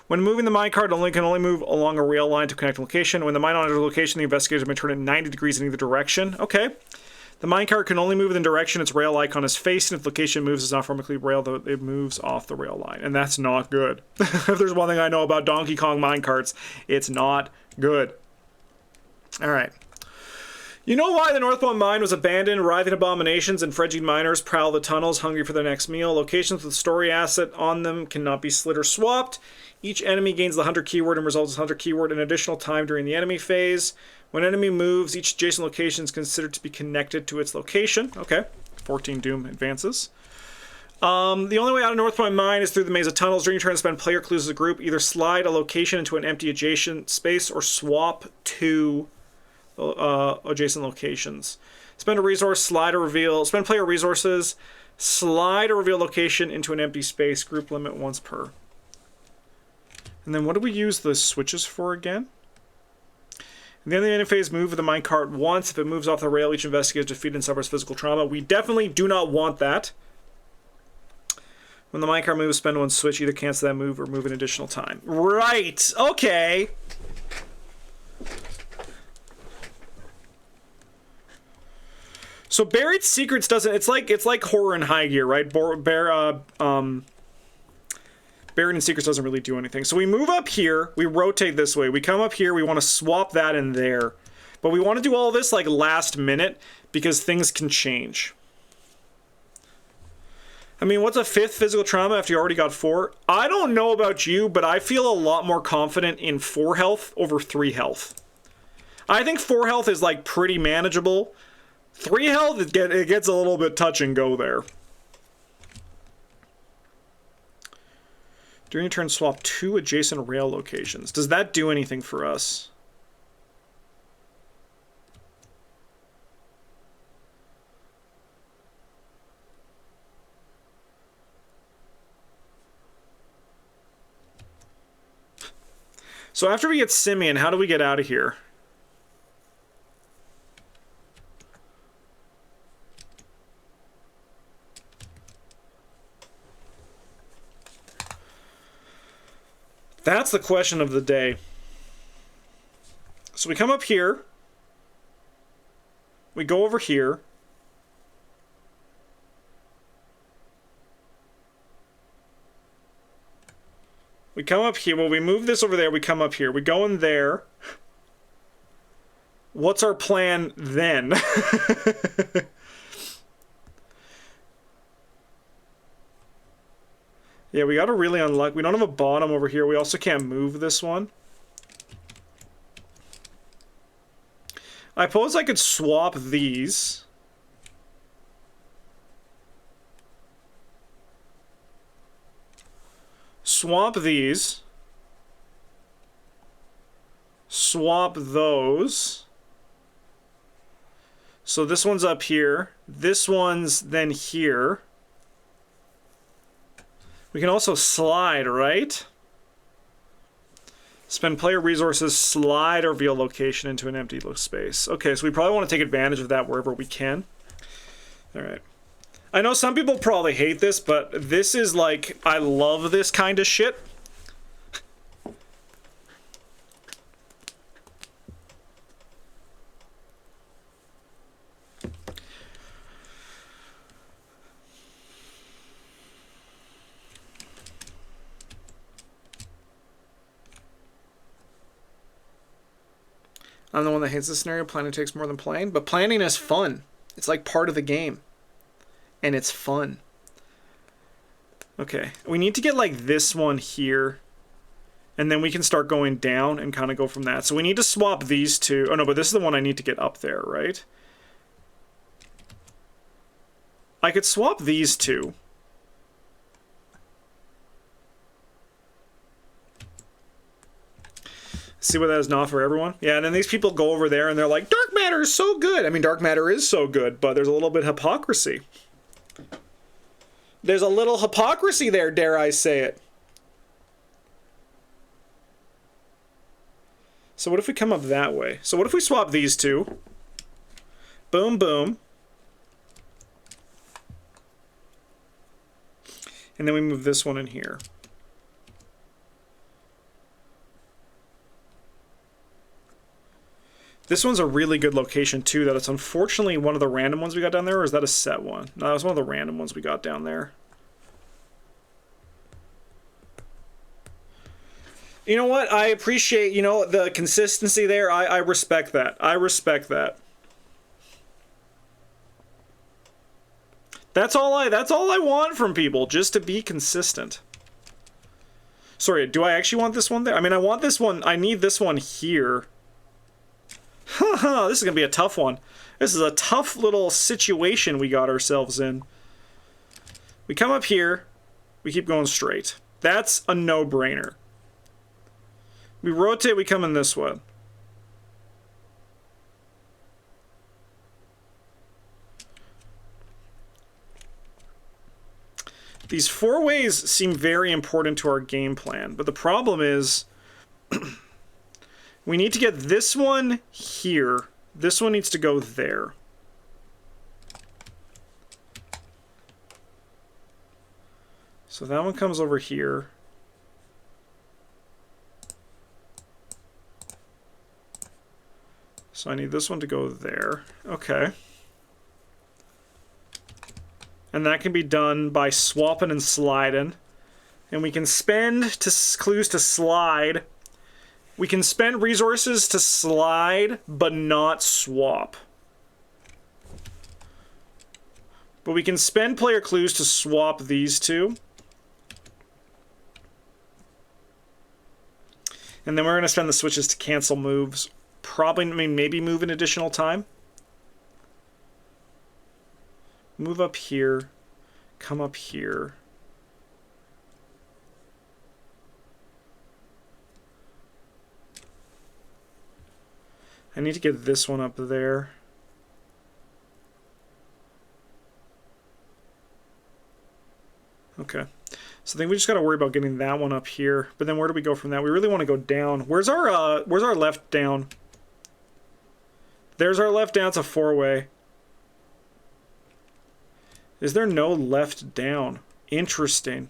When moving the minecart, can only move along a rail line to connect a location. When the mine enters a location, the investigators may turn it 90 degrees in either direction. Okay. The minecart can only move in the direction its rail icon is facing. If the location moves, it's not firmly rail, though it moves off the rail line. And that's not good. If there's one thing I know about Donkey Kong minecarts, it's not good. Alright. You know why the Northbound Mine was abandoned? Writhing abominations and fledgling miners prowl the tunnels, hungry for their next meal. Locations with story asset on them cannot be slid or swapped. Each enemy gains the hunter keyword and resolves the hunter keyword in additional time during the enemy phase. When enemy moves, each adjacent location is considered to be connected to its location. Okay. 14 Doom advances. The only way out of Northbound Mine is through the maze of tunnels. During your turn, spend player clues as a group. Either slide a location into an empty adjacent space or swap to adjacent locations. Spend a resource, slide or reveal. Spend player resources, slide or reveal location into an empty space. Group limit once per. And then what do we use the switches for again? At the end of the interface, move the minecart once. If it moves off the rail, each investigator is defeated and suffers physical trauma. We definitely do not want that. When the minecart moves, spend one switch. Either cancel that move or move an additional time. Right. Okay. So Buried Secrets doesn't... It's like horror in high gear, right? Buried in Secrets doesn't really do anything. So we move up here, we rotate this way, we come up here, we want to swap that in there. But we want to do all this like last minute because things can change. I mean, what's a 5th physical trauma after you already got 4? I don't know about you, but I feel a lot more confident in 4 health over 3 health. I think 4 health is like pretty manageable. 3 health, it gets a little bit touch and go there. During your turn, swap 2 adjacent rail locations. Does that do anything for us? So after we get Simeon, how do we get out of here? That's the question of the day. So we come up here. We go over here. We come up here. Well, we move this over there. We come up here. We go in there. What's our plan then? Yeah, we got to really unlock. We don't have a bottom over here. We also can't move this one. I suppose I could swap these. Swap these. Swap those. So this one's up here. This one's then here. We can also slide, right? Spend player resources, slide or reveal location into an empty space. Okay, so we probably want to take advantage of that wherever we can. All right. I know some people probably hate this, but this is like, I love this kind of shit. I'm the one that hates this scenario. Planning takes more than playing, but planning is fun. It's like part of the game. And it's fun. Okay, we need to get like this one here. And then we can start going down and kind of go from that. So we need to swap these two. Oh no, but this is the one I need to get up there, right? I could swap these two. See what that is not for everyone? Yeah, and then these people go over there and they're like, dark matter is so good. I mean, dark matter is so good, but there's a little bit of hypocrisy. There's a little hypocrisy there, dare I say it. So what if we come up that way? So what if we swap these two? Boom, boom. And then we move this one in here. This one's a really good location, too, that it's unfortunately one of the random ones we got down there, or is that a set one? No, that was one of the random ones we got down there. You know what? I appreciate, you know, the consistency there. I respect that. I respect that. That's all I want from people, just to be consistent. Sorry, do I actually want this one there? I mean, I want this one. I need this one here. Haha, this is going to be a tough one. This is a tough little situation we got ourselves in. We come up here. We keep going straight. That's a no-brainer. We rotate, we come in this way. These four ways seem very important to our game plan, but the problem is we need to get this one here. This one needs to go there. So that one comes over here. So I need this one to go there. Okay. And that can be done by swapping and sliding. And we can spend clues to slide. We can spend resources to slide, but not swap. But we can spend player clues to swap these two. And then we're going to spend the switches to cancel moves. Probably, I mean, maybe move an additional time. Move up here. Come up here. I need to get this one up there. Okay. So I think we just got to worry about getting that one up here. But then where do we go from that? We really want to go down. Where's our left down? There's our left down. It's a four-way. Is there no left down? Interesting.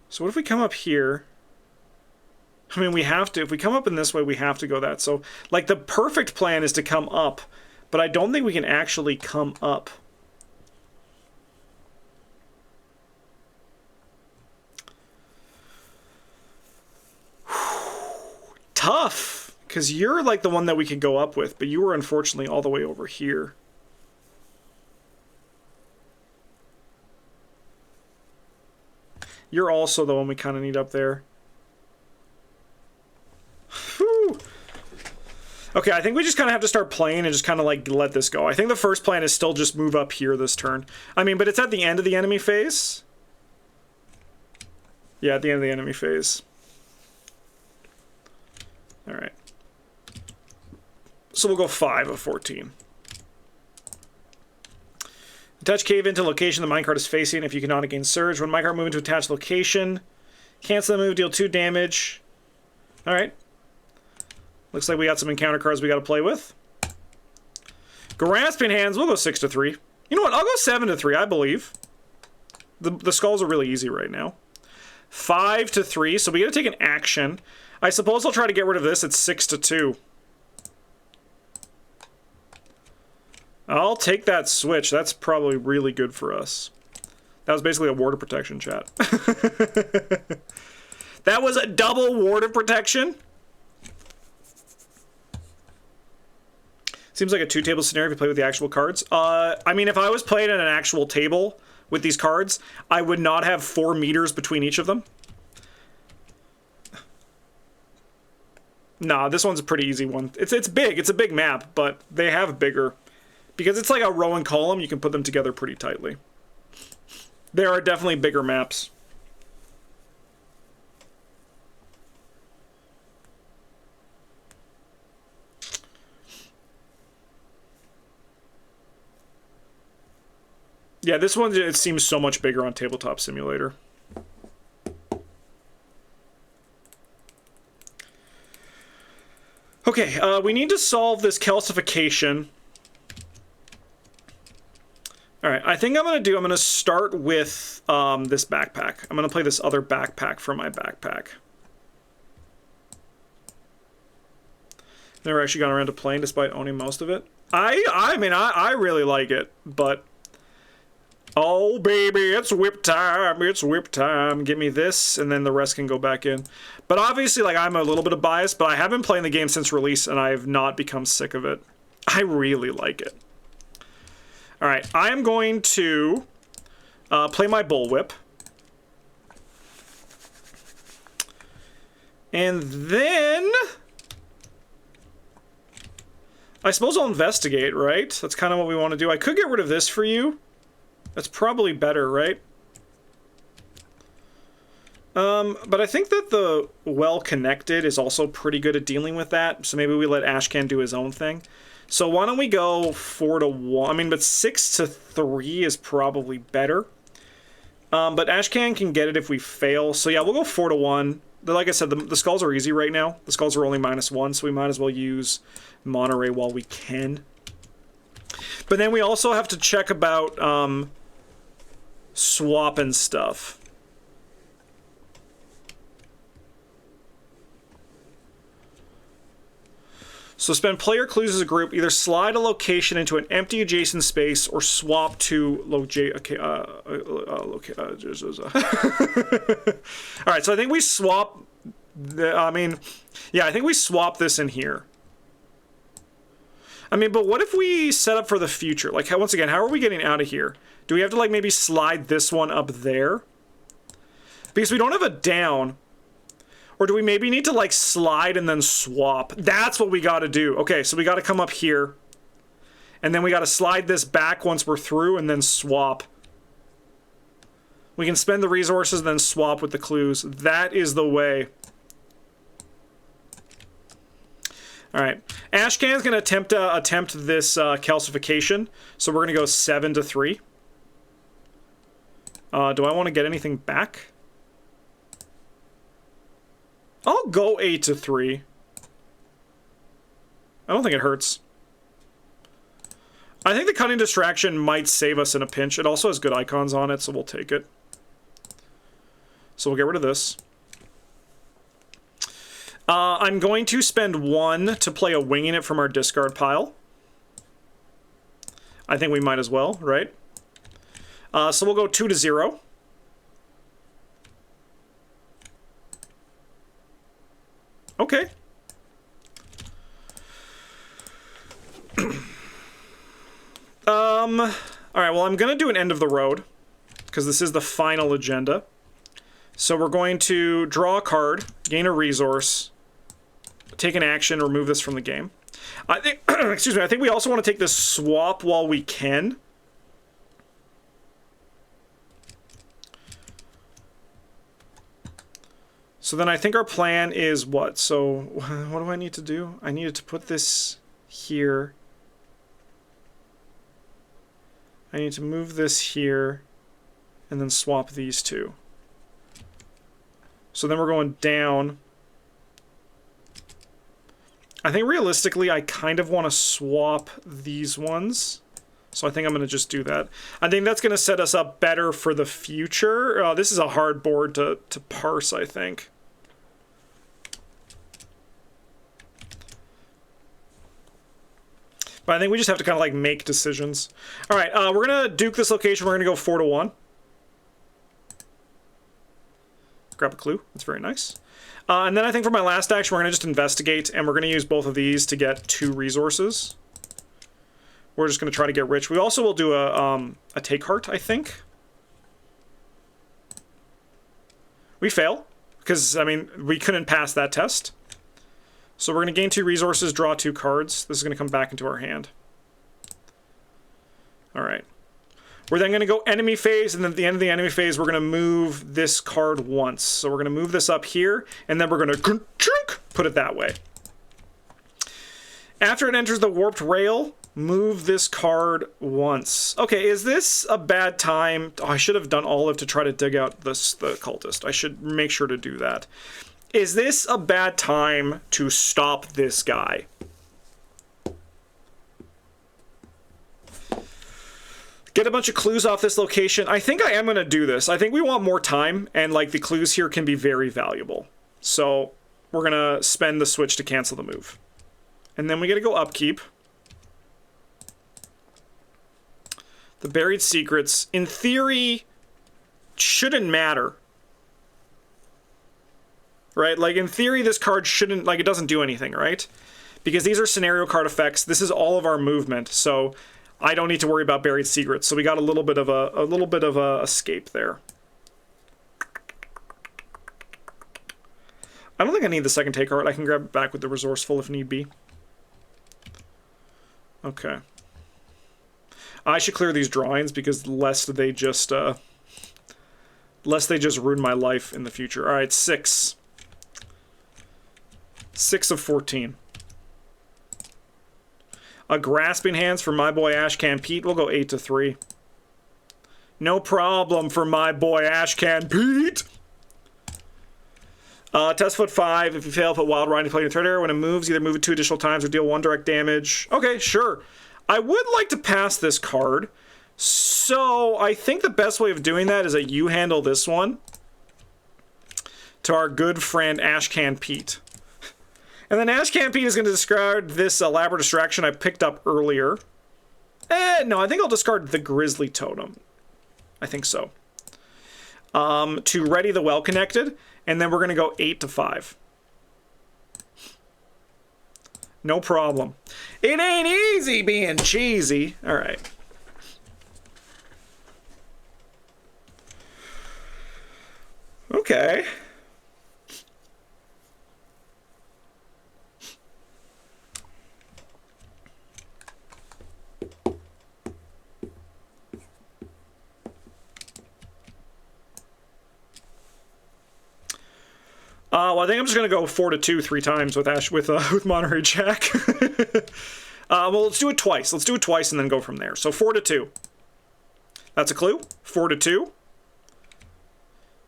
So what if we come up here? I mean, we have to. If we come up in this way, we have to go that. So, like, the perfect plan is to come up. But I don't think we can actually come up. Tough! Because you're, like, the one that we could go up with. But you were, unfortunately, all the way over here. You're also the one we kind of need up there. Whew. Okay, I think we just kind of have to start playing and just kind of like let this go. I think the first plan is still just move up here this turn. I mean, but it's at the end of the enemy phase. Yeah, at the end of the enemy phase. All right. So we'll go 5 of 14. Attach cave into location the minecart is facing if you cannot gain surge. When minecart move into attached location, cancel the move, deal 2 damage. Alright. Looks like we got some encounter cards we got to play with. Grasping Hands, we'll go 6-3. You know what, I'll go 7-3, I believe. The skulls are really easy right now. 5-3, so we gotta take an action. I suppose I'll try to get rid of this at 6-2. I'll take that switch. That's probably really good for us. That was basically a ward of protection, chat. That was a double ward of protection. Seems like a 2-table scenario if you play with the actual cards. I mean, if I was playing at an actual table with these cards, I would not have 4 meters between each of them. Nah, this one's a pretty easy one. It's big. It's a big map, but they have bigger. Because it's like a row and column, you can put them together pretty tightly. There are definitely bigger maps. Yeah, this one, it seems so much bigger on Tabletop Simulator. Okay, we need to solve this calcification. Alright, I think I'm going to start with this backpack. I'm going to play this other backpack for my backpack. Never actually gone around to playing despite owning most of it. I mean, I really like it, but... Oh, baby, it's whip time, it's whip time. Give me this, and then the rest can go back in. But obviously, like, I'm a little bit of bias, but I have been playing the game since release, and I have not become sick of it. I really like it. Alright, I am going to play my bullwhip. And then... I suppose I'll investigate, right? That's kind of what we want to do. I could get rid of this for you. That's probably better, right? But I think that the well-connected is also pretty good at dealing with that, so maybe we let Ashcan do his own thing. So why don't we go 4-1? I mean, but 6-3 is probably better. But Ashcan can get it if we fail. So yeah, we'll go 4-1. Like I said, the skulls are easy right now. The skulls are only -1, so we might as well use Monterey while we can. But then we also have to check about swapping stuff. So spend player clues as a group. Either slide a location into an empty adjacent space or swap to Alright, so I think we swap... yeah, I think we swap this in here. I mean, but what if we set up for the future? Like, once again, how are we getting out of here? Do we have to, like, maybe slide this one up there? Because we don't have a down. Or do we maybe need to, like, slide and then swap? That's what we gotta do. Okay, so we gotta come up here. And then we gotta slide this back once we're through and then swap. We can spend the resources and then swap with the clues. That is the way. Alright, Ashcan's going to attempt this calcification, so we're going to go 7-3. Do I want to get anything back? I'll go 8-3. I don't think it hurts. I think the cunning distraction might save us in a pinch. It also has good icons on it, so we'll take it. So we'll get rid of this. I'm going to spend 1 to play a winging it from our discard pile. I think we might as well, right? So we'll go 2-0. Okay. Alright, well, I'm gonna do an end of the road, because this is the final agenda. So we're going to draw a card, gain a resource, take an action, remove this from the game. I think, excuse me, I think we also want to take this swap while we can. So then I think our plan is what? So what do I need to do? I needed to put this here. I need to move this here and then swap these two. So then we're going down. I think realistically I kind of want to swap these ones. So I think I'm going to just do that. I think that's going to set us up better for the future. This is a hard board to parse, I think. But I think we just have to kind of like make decisions. All right, we're going to duke this location. We're going to go 4-1. Grab a clue. That's very nice. And then I think for my last action, we're going to just investigate, and we're going to use both of these to get 2 resources. We're just going to try to get rich. We also will do a take heart, I think. We fail, because, I mean, we couldn't pass that test. So we're going to gain 2 resources, draw 2 cards. This is going to come back into our hand. All right. We're then going to go enemy phase, and then at the end of the enemy phase, we're going to move this card once. So we're going to move this up here, and then we're going to put it that way. After it enters the warped rail, move this card once. Okay, is this a bad time? Oh, I should have done olive to try to dig out the cultist. I should make sure to do that. Is this a bad time to stop this guy? Get a bunch of clues off this location. I think I am going to do this. I think we want more time, and like the clues here can be very valuable. So we're going to spend the switch to cancel the move. And then we get to go upkeep. The buried secrets, in theory, shouldn't matter. Right? Like, in theory, this card shouldn't, like, it doesn't do anything, right? Because these are scenario card effects. This is all of our movement, so I don't need to worry about buried secrets. So we got a little bit of a escape there. I don't think I need the second take card. I can grab it back with the resourceful if need be. Okay. I should clear these drawings because lest they just ruin my life in the future. All right, 6. 6 of 14. A grasping hands for my boy Ashcan Pete. We'll go 8-3. No problem for my boy Ashcan Pete. Test foot 5. If you fail, put wild riding play in threat area. When it moves, either move it 2 additional times or deal 1 direct damage. Okay, sure. I would like to pass this card. So I think the best way of doing that is that you handle this one to our good friend Ashcan Pete. And then Ashcan Pete is going to discard this elaborate distraction I picked up earlier. No, I think I'll discard the Grizzly Totem. I think so. To ready the Well-Connected, and then we're going to go 8-5. No problem. It ain't easy being cheesy. All right. Okay. Well, I think I'm just gonna go 4-2 3 times with Monterey Jack. Well, let's do it twice. Let's do it twice and then go from there. So 4-2. That's a clue. 4-2.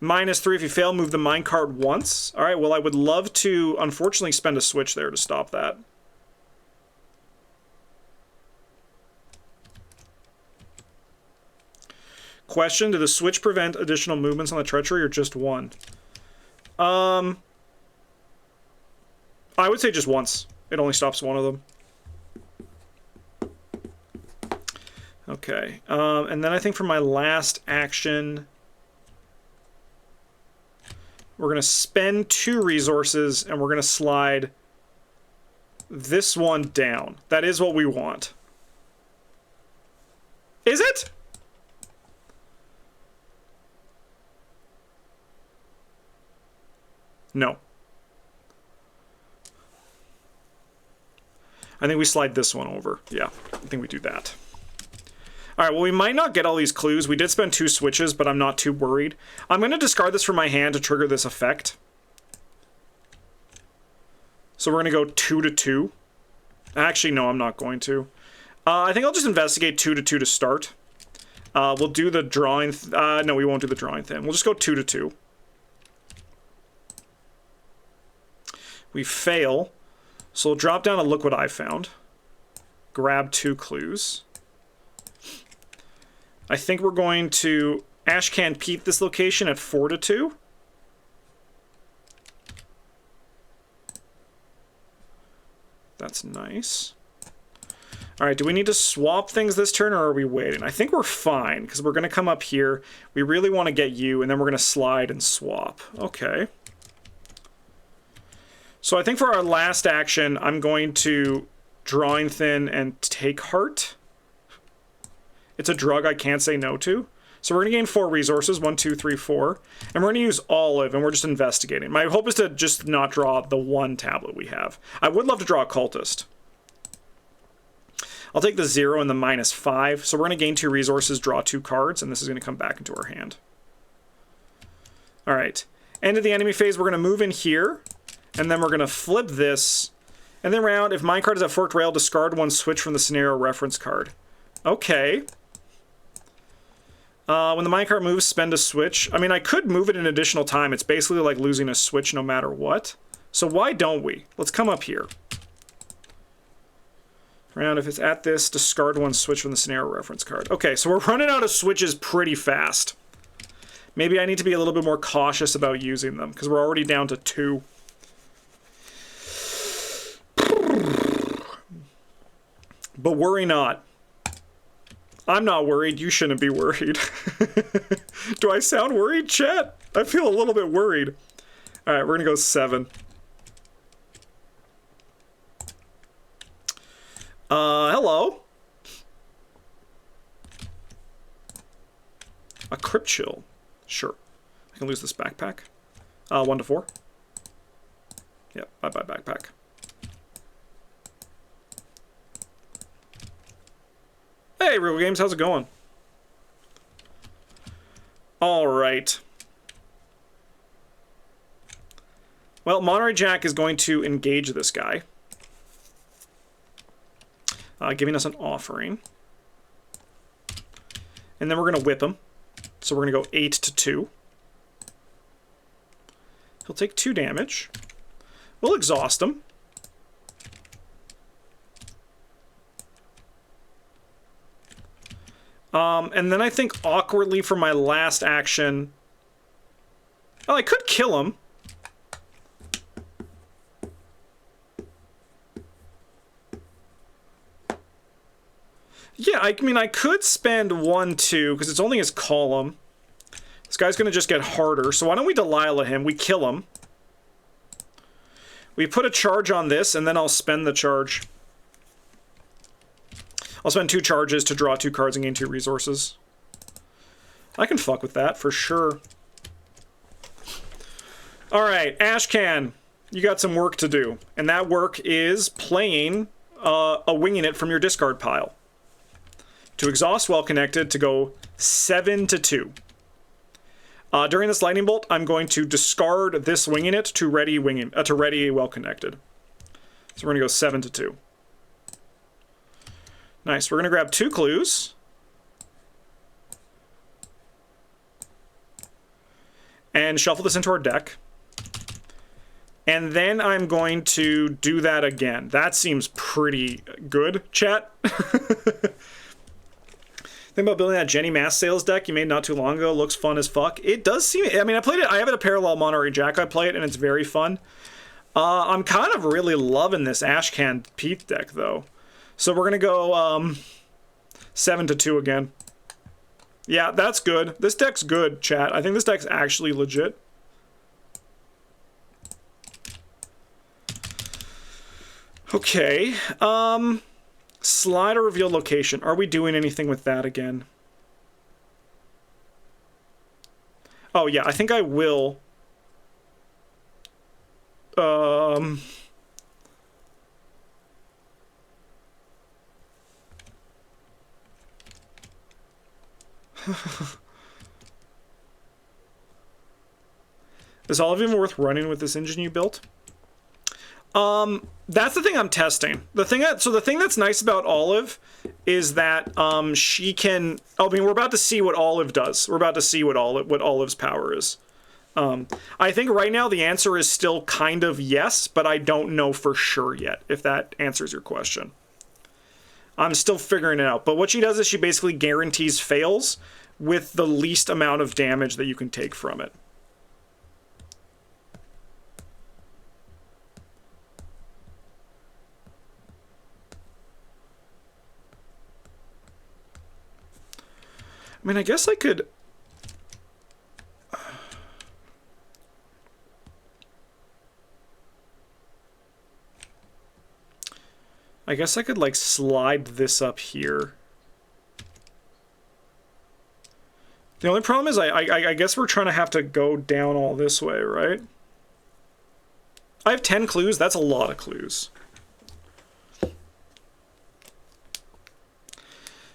-3 if you fail. Move the minecart once. All right. Well, I would love to, unfortunately, spend a switch there to stop that. Question: did the switch prevent additional movements on the treachery or just one? I would say just once. It only stops one of them. Okay. And then I think for my last action, we're going to spend 2 resources and we're going to slide this one down. That is what we want. Is it? No. I think we slide this one over. Yeah, I think we do that. All right, well, we might not get all these clues. We did spend 2 switches, but I'm not too worried. I'm going to discard this from my hand to trigger this effect. So we're going to go 2-2. Actually, no, I'm not going to. I think I'll just investigate 2-2 to start. We'll do the drawing. No, we won't do the drawing thing. We'll just go 2 to 2. We fail. So we'll drop down and look what I found. Grab 2 clues. I think we're going to Ashcan Pete this location at 4 to 2. That's nice. All right, do we need to swap things this turn, or are we waiting? I think we're fine, because we're going to come up here. We really want to get you, and then we're going to slide and swap. Okay. So I think for our last action, I'm going to Drawing Thin and take Heart. It's a drug I can't say no to. So we're going to gain 4 resources, 1, 2, 3, 4. And we're going to use Olive, and we're just investigating. My hope is to just not draw the 1 tablet we have. I would love to draw a Cultist. I'll take the 0 and the -5. So we're going to gain 2 resources, draw 2 cards, and this is going to come back into our hand. All right. End of the enemy phase, we're going to move in here, and then we're going to flip this. And then round, if my card is at forked rail, discard 1, switch from the scenario reference card. Okay. When the minecart moves, spend a switch. I mean, I could move it an additional time. It's basically like losing a switch no matter what. So why don't we? Let's come up here. Round, if it's at this, discard 1, switch from the scenario reference card. Okay, so we're running out of switches pretty fast. Maybe I need to be a little bit more cautious about using them, because we're already down to 2. But worry not. I'm not worried. You shouldn't be worried. Do I sound worried, chat? I feel a little bit worried. All right, we're going to go 7. Hello. A Crypt Chill. Sure. I can lose this backpack. 1 to 4. Yep, bye-bye backpack. Hey, Real Games, how's it going? All right. Well, Monterey Jack is going to engage this guy, giving us an offering. And then we're going to whip him. So we're going to go 8 to 2. He'll take 2 damage. We'll exhaust him. And then I think awkwardly for my last action... Well, I could kill him. Yeah, I mean, I could spend 1, 2, because it's only his column. This guy's going to just get harder, so why don't we Delilah him? We kill him. We put a charge on this, and then I'll spend the charge. I'll spend 2 charges to draw 2 cards and gain 2 resources. I can fuck with that, for sure. Alright, Ashcan, you got some work to do. And that work is playing a Winging It from your discard pile. To exhaust Well Connected to go 7 to 2. During this Lightning Bolt, I'm going to discard this Winging It to ready Well Connected. So we're going to go 7 to 2. Nice. We're going to grab 2 clues. And shuffle this into our deck. And then I'm going to do that again. That seems pretty good, chat. Think about building that Jenny Mass sales deck you made not too long ago. Looks fun as fuck. It does seem... I mean, I played it... I have it a parallel Monterey Jack. I play it, and it's very fun. I'm kind of really loving this Ashcan Pete deck, though. So we're going to go 7 to 2 again. Yeah, that's good. This deck's good, chat. I think this deck's actually legit. Okay. Slide or reveal location. Are we doing anything with that again? Oh, yeah, I think I will. Is all of them worth running with this engine you built? That's the thing I'm testing. The thing that's nice about Olive is that she can. I mean, we're about to see what Olive does. We're about to see what Olive's power is. I think right now the answer is still kind of yes, but I don't know for sure yet if that answers your question. I'm still figuring it out. But what she does is she basically guarantees fails with the least amount of damage that you can take from it. I mean, I guess I could... I guess I could, like, slide this up here. The only problem is I guess we're trying to have to go down all this way, right? I have 10 clues. That's a lot of clues.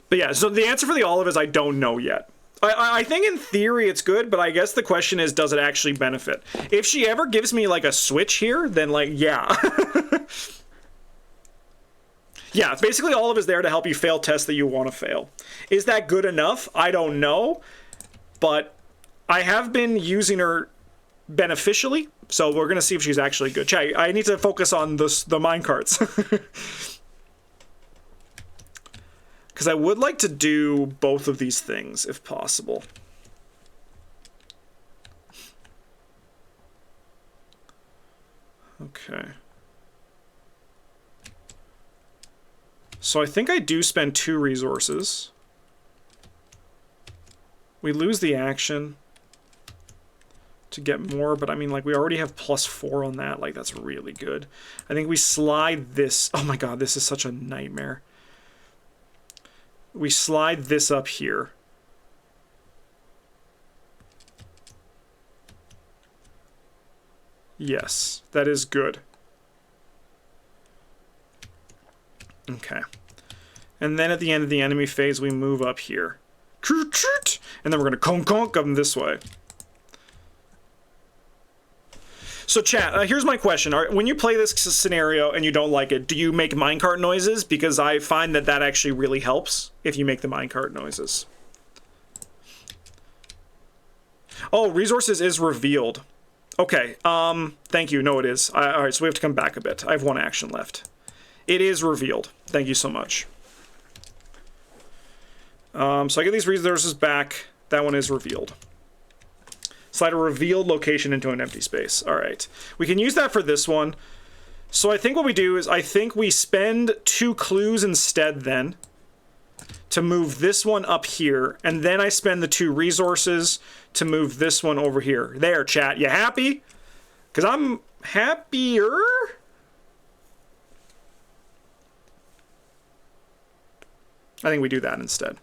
But yeah, so the answer for the Olive is I don't know yet. I think in theory it's good, but I guess the question is, does it actually benefit? If she ever gives me, like, a switch here, then, like, yeah. Yeah, basically Olive is there to help you fail tests that you want to fail. Is that good enough? I don't know. But I have been using her beneficially, so we're going to see if she's actually good. Chat, I need to focus on the minecarts. Because I would like to do both of these things, if possible. Okay. So I think I do spend 2 resources. We lose the action to get more, but I mean, like, we already have +4 on that. Like, that's really good. I think we slide this. Oh my god, this is such a nightmare. We slide this up here. Yes, that is good. Okay. And then at the end of the enemy phase, we move up here. And then we're going to conk them this way. So chat, here's my question. When you play this scenario and you don't like it, do you make minecart noises? Because I find that that actually really helps if you make the minecart noises. Oh, resources is revealed. Okay, thank you. No, it is. All right, so we have to come back a bit. I have 1 action left. It is revealed. Thank you so much. So I get these resources back. That one is revealed. Slide a revealed location into an empty space. All right. We can use that for this one. So I think what we do is I think we spend 2 clues instead then to move this one up here. And then I spend the 2 resources to move this one over here. There, chat. You happy? Because I'm happier. I think we do that instead.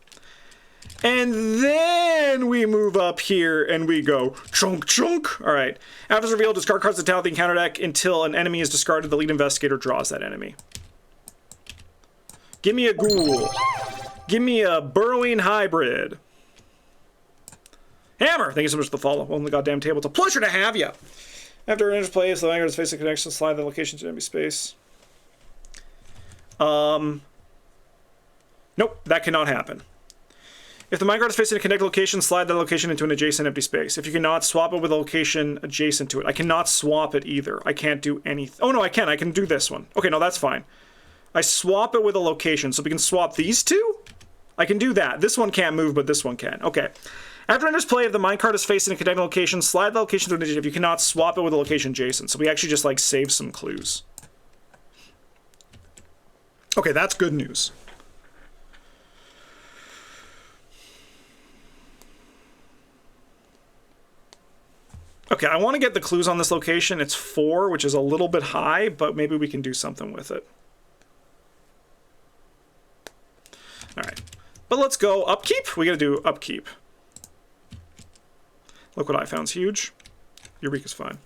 And then we move up here and we go chunk chunk. All right. After it's revealed, discard cards to tally the encounter deck until an enemy is discarded. The lead investigator draws that enemy. Give me a ghoul. Give me a burrowing hybrid. Hammer. Thank you so much for the follow on the goddamn table. It's a pleasure to have you. After enters play, if the vanguard is facing connection, slide the location to enemy space. Nope, that cannot happen. If the minecart is facing a connected location, slide that location into an adjacent empty space. If you cannot, swap it with a location adjacent to it. I cannot swap it either. I can't do anything. Oh, no, I can. I can do this one. Okay, no, that's fine. I swap it with a location, so we can swap these two? I can do that. This one can't move, but this one can. Okay. After enters play, if the minecart is facing a connected location, slide the location to an adjacent. If you cannot, swap it with a location adjacent. So we actually just, like, save some clues. Okay, that's good news. Okay, I want to get the clues on this location. It's 4, which is a little bit high, but maybe we can do something with it. All right, but let's go upkeep. We got to do upkeep. Look what I found's huge. Eureka's fine.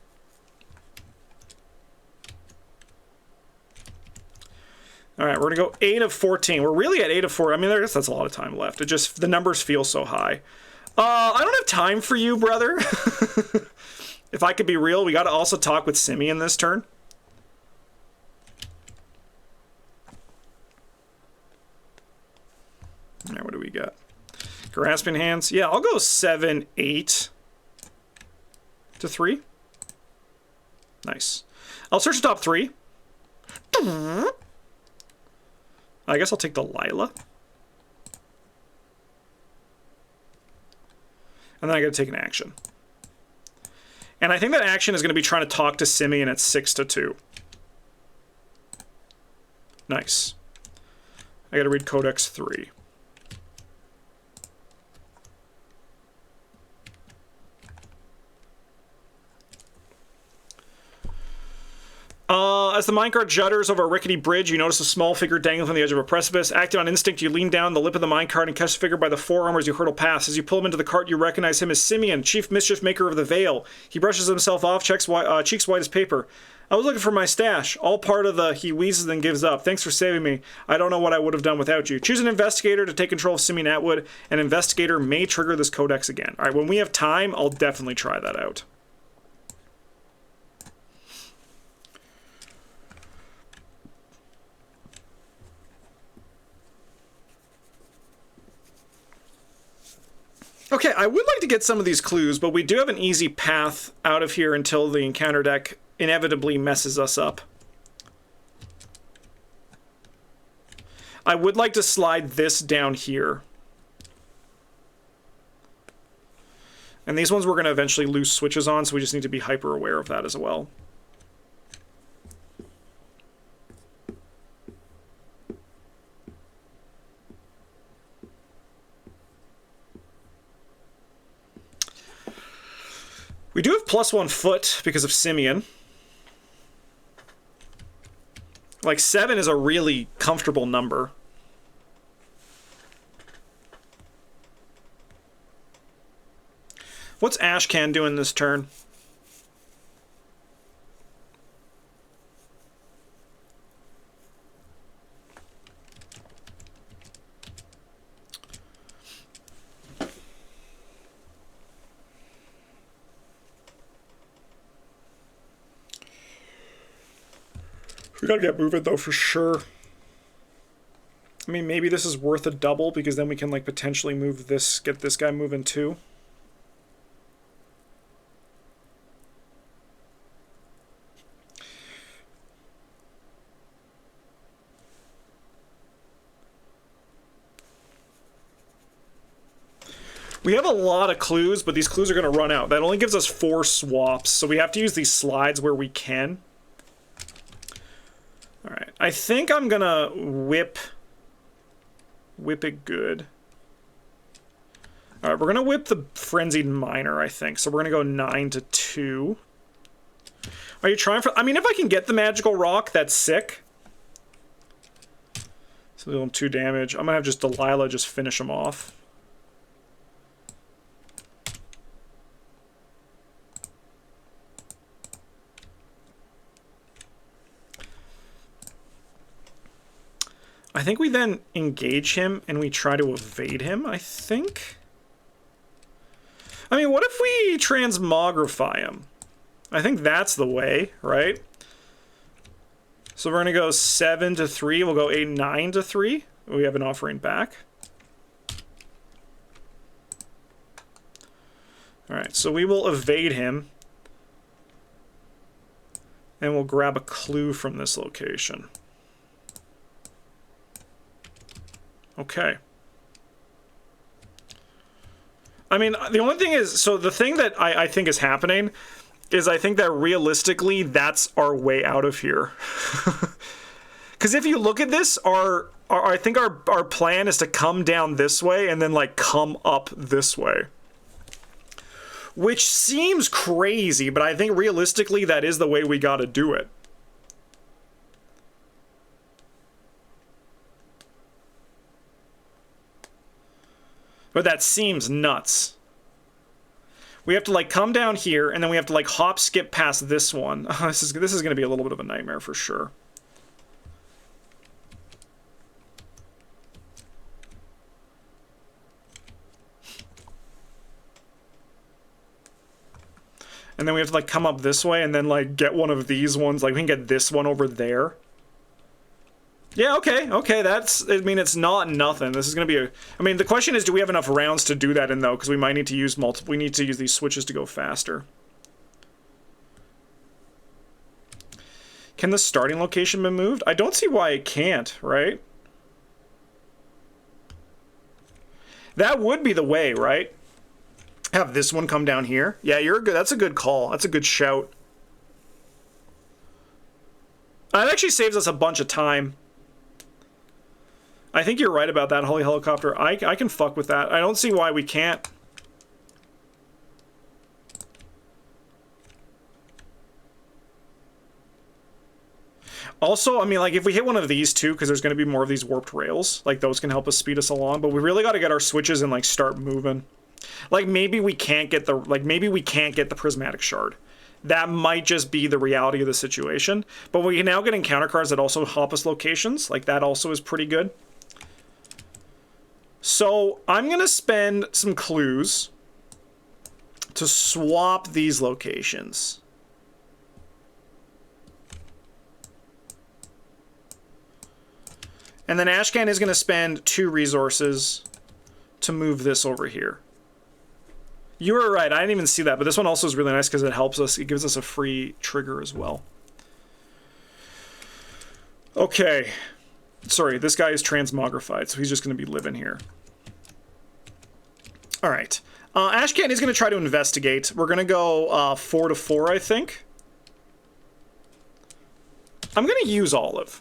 All right, we're gonna go 8 of 14. We're really at 8 of 4. I mean, I guess that's a lot of time left. It just, the numbers feel so high. I don't have time for you, brother. If I could be real, we got to also talk with Simeon this turn. got? Grasping Hands. Yeah, I'll go 7, 8 to 3. Nice. I'll search the top 3. I guess I'll take the Lila. And then I gotta take an action. And I think that action is gonna be trying to talk to Simeon at 6 to 2. Nice. I gotta read Codex 3. As the minecart judders over a rickety bridge, you notice a small figure dangling from the edge of a precipice. Acting on instinct, you lean down the lip of the minecart and catch the figure by the forearm as you hurtle past. As you pull him into the cart, you recognize him as Simeon, chief mischief maker of the Vale. He brushes himself off, cheeks white as paper. I was looking for my stash. All part of the... He wheezes and gives up. Thanks for saving me. I don't know what I would have done without you. Choose an investigator to take control of Simeon Atwood. An investigator may trigger this codex again. Alright, when we have time, I'll definitely try that out. Okay, I would like to get some of these clues, but we do have an easy path out of here until the encounter deck inevitably messes us up. I would like to slide this down here. And these ones we're going to eventually lose switches on, so we just need to be hyper aware of that as well. We do have +1 foot because of Simeon. Like, 7 is a really comfortable number. What's Ashcan doing this turn? We gotta get moving, though, for sure. I mean, maybe this is worth a double, because then we can, like, potentially move this, get this guy moving, too. We have a lot of clues, but these clues are going to run out. That only gives us 4 swaps, so we have to use these slides where we can. Alright, I think I'm gonna whip it good. Alright, we're gonna whip the Frenzied Miner, I think. So we're gonna go 9 to 2. Are you trying for... I mean, if I can get the Magical Rock, that's sick. So we'll do 2 damage. I'm gonna have just Delilah just finish him off. I think we then engage him and we try to evade him, I think. I mean, what if we transmogrify him? I think that's the way, right? So we're going to go 7 to 3. We'll go 8, 9 to 3. We have an offering back. Alright, so we will evade him. And we'll grab a clue from this location. Okay. I mean, the only thing is, so the thing that I think is happening is I think that realistically, that's our way out of here. Because if you look at this, I think our plan is to come down this way and then, like, come up this way. Which seems crazy, but I think realistically, that is the way we gotta do it. But that seems nuts. We have to, like, come down here, and then we have to, like, hop, skip past this one. This is going to be a little bit of a nightmare for sure. And then we have to, like, come up this way and then, like, get one of these ones. Like, we can get this one over there. Yeah, okay, okay, that's, I mean, it's not nothing. This is going to be a, I mean, the question is, do we have enough rounds to do that in, though? Because we might need to use we need to use these switches to go faster. Can the starting location be moved? I don't see why it can't, right? That would be the way, right? Have this one come down here. Yeah, you're good. That's a good call. That's a good shout. That actually saves us a bunch of time. I think you're right about that, Holy Helicopter. I can fuck with that. I don't see why we can't. Also, I mean, like, if we hit one of these two, because there's going to be more of these warped rails, like, those can help us speed us along, but we really got to get our switches and, like, start moving. Like, maybe we can't get the, prismatic shard. That might just be the reality of the situation. But we can now get encounter cards that also hop us locations. Like, that also is pretty good. So, I'm going to spend some clues to swap these locations. And then Ashcan is going to spend 2 resources to move this over here. You were right, I didn't even see that, but this one also is really nice because it helps us, it gives us a free trigger as well. Okay. Sorry, this guy is transmogrified, so he's just going to be living here. Alright. Ashcan is going to try to investigate. We're going to go 4 to 4, I think. I'm going to use Olive.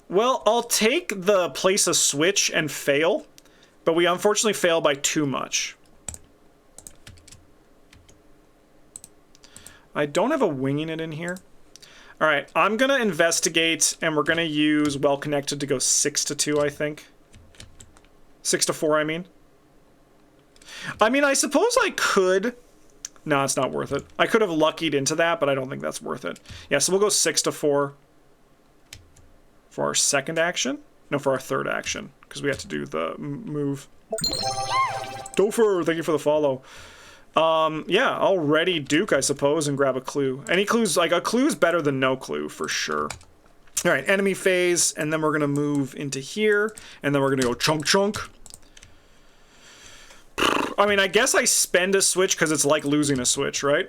Well, I'll take the place a switch and fail, but we unfortunately fail by too much. I don't have a winging it in here. All right, I'm going to investigate, and we're going to use well connected to go 6 to 2, I think. 6 to 4, I mean. I suppose I could. No, it's not worth it. I could have luckied into that, but I don't think that's worth it. Yeah, so we'll go 6 to 4 for our second action. No, for our third action, because we have to do the move. Topher, thank you for the follow. Yeah, I'll ready Duke, I suppose, and grab a clue. Any clues, like a clue is better than no clue, for sure. All right, enemy phase, and then we're going to move into here, and then we're going to go chunk chunk. I mean, I guess I spend a switch because it's like losing a switch, right?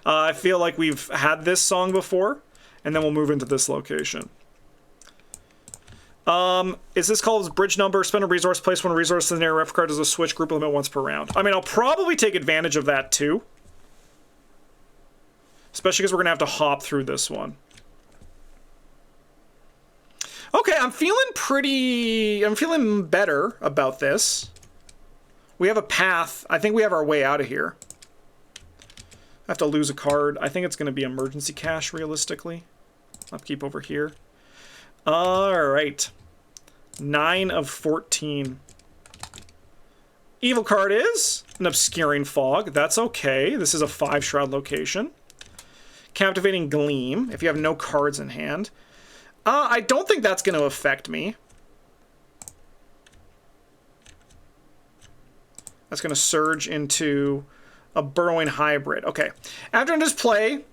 I feel like we've had this song before, and then we'll move into this location. Is this called bridge number? Spend a resource, place one resource in the area. Ref card as a switch, group limit once per round. I mean, I'll probably take advantage of that too. Especially because we're going to have to hop through this one. Okay, I'm feeling better about this. We have a path. I think we have our way out of here. I have to lose a card. I think it's going to be emergency cash, realistically. Upkeep over here. Alright. 9 of 14. Evil card is an Obscuring Fog. That's okay. This is a 5-shroud location. Captivating Gleam, if you have no cards in hand. I don't think that's going to affect me. That's going to surge into a Burrowing Hybrid. Okay. After end of play,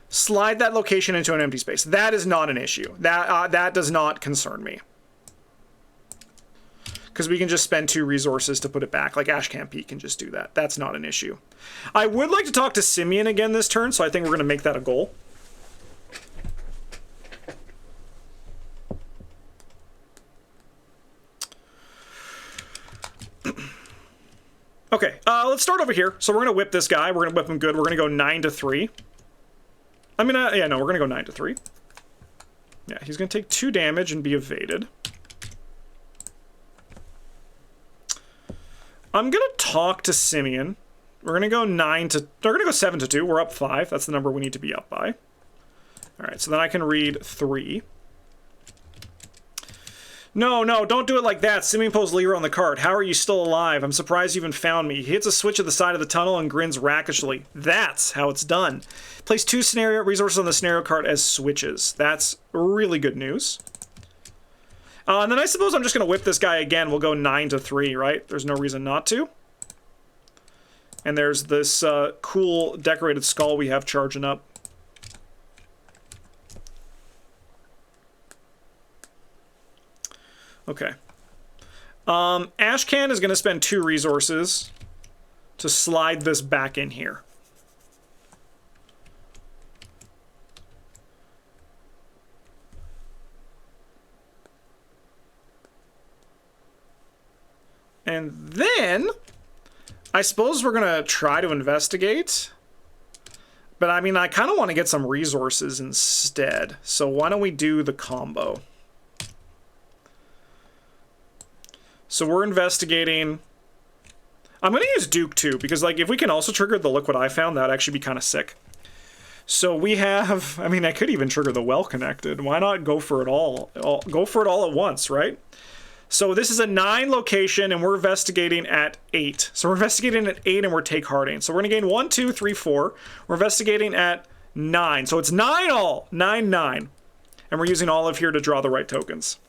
slide that location into an empty space. That is not an issue. That does not concern me. Because we can just spend 2 resources to put it back. Like Ashcan Peak can just do that. That's not an issue. I would like to talk to Simeon again this turn, so I think we're going to make that a goal. Okay, let's start over here. So we're going to whip this guy. We're going to whip him good. We're going to go 9 to 3. I mean, yeah, no, we're going to go 9 to 3. Yeah, he's going to take 2 damage and be evaded. I'm going to talk to Simeon. We're going to go 7 to 2. We're up 5. That's the number we need to be up by. All right, so then I can read 3. No, don't do it like that. Simeon pulls Leroy on the card. How are you still alive? I'm surprised you even found me. He hits a switch at the side of the tunnel and grins rackishly. That's how it's done. Place 2 scenario resources on the scenario card as switches. That's really good news. And then I suppose I'm just going to whip this guy again. We'll go 9 to 3, right? There's no reason not to. And there's this cool decorated skull we have charging up. Okay. Ashcan is going to spend 2 resources to slide this back in here. And then, I suppose we're going to try to investigate. But I mean, I kind of want to get some resources instead. So why don't we do the combo? So we're investigating. I'm going to use Duke too, because like if we can also trigger the look what I found, that'd actually be kind of sick. So we have, I mean, I could even trigger the well connected. Why not go for it all? Go for it all at once, right? So this is a 9 location, and we're investigating at 8. So we're investigating at 8, and we're take hearting. So we're going to gain 1, 2, 3, 4. We're investigating at 9. So it's 9 all. 9, 9. And we're using olive here to draw the right tokens.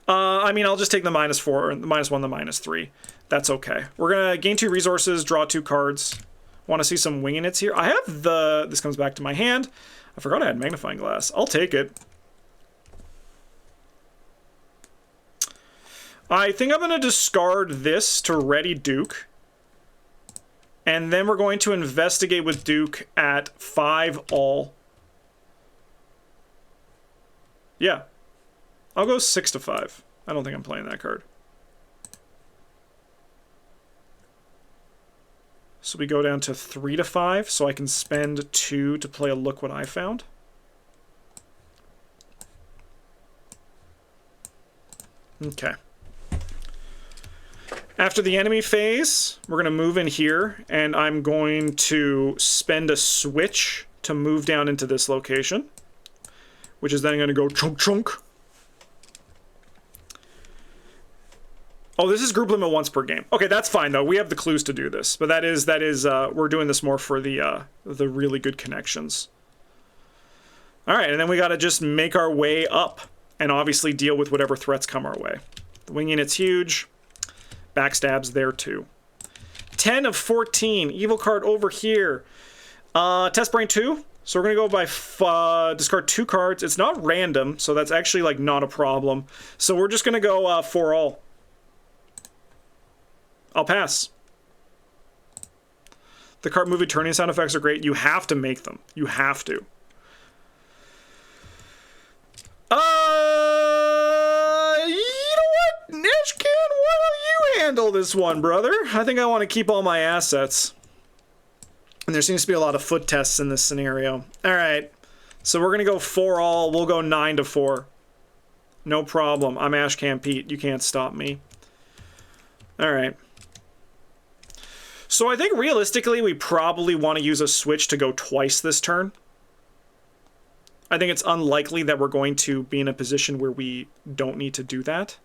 I mean, I'll just take the -4, the -1, the -3. That's okay. We're going to gain 2 resources, draw 2 cards. Want to see some winging its here? I have the... This comes back to my hand. I forgot I had magnifying glass. I'll take it. I think I'm going to discard this to ready Duke. And then we're going to investigate with Duke at 5 all. Yeah. I'll go 6 to 5. I don't think I'm playing that card. So we go down to 3 to 5, so I can spend 2 to play a look what I found. Okay. After the enemy phase, we're going to move in here, and I'm going to spend a switch to move down into this location, which is then going to go chunk chunk. Oh, this is group limit once per game. Okay, that's fine though. We have the clues to do this, but that is we're doing this more for the really good connections. All right, and then we got to just make our way up and obviously deal with whatever threats come our way. The wing unit's huge. Backstabs there too. 10 of 14. Evil card over here. Test brain 2. So we're going to go by discard 2 cards. It's not random, so that's actually like not a problem. So we're just going to go 4 all. I'll pass. The card movie turning sound effects are great. You have to make them. You have to. You know what, Ashcan? Why don't you handle this one, brother? I think I want to keep all my assets. And there seems to be a lot of foot tests in this scenario. All right. So we're going to go 4 all. We'll go 9 to 4. No problem. I'm Ashcan Pete. You can't stop me. All right. So I think realistically we probably want to use a switch to go twice this turn. I think it's unlikely that we're going to be in a position where we don't need to do that.